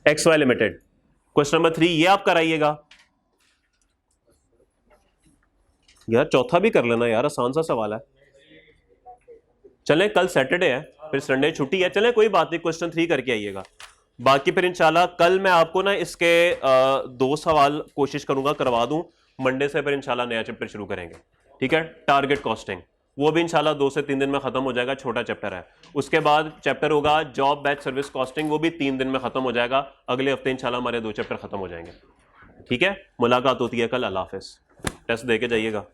XY लिमिटेड, क्वेश्चन नंबर 3 ये आप कराइएगा यार, चौथा भी कर लेना यार, आसान सा सवाल है। चलें, कल सैटरडे है, फिर संडे छुट्टी है, चलें कोई बात नहीं, क्वेश्चन 3 करके आइएगा। बाकी फिर इंशाल्लाह कल मैं आपको ना इसके 2 सवाल कोशिश करूंगा करवा दूं, मंडे से फिर इंशाल्लाह नया चैप्टर शुरू करेंगे। ठीक है, टारगेट कॉस्टिंग, वो भी इंशाल्लाह 2 से 3 दिन में खत्म हो जाएगा, छोटा चैप्टर है। उसके बाद चैप्टर होगा जॉब बैच सर्विस कॉस्टिंग, वो भी 3 दिन में खत्म हो जाएगा। अगले हफ्ते इंशाल्लाह हमारे 2 चैप्टर खत्म हो जाएंगे। ठीक है, मुलाकात होती है कल, अल्लाह हाफिज। टेस्ट दे के जाइएगा।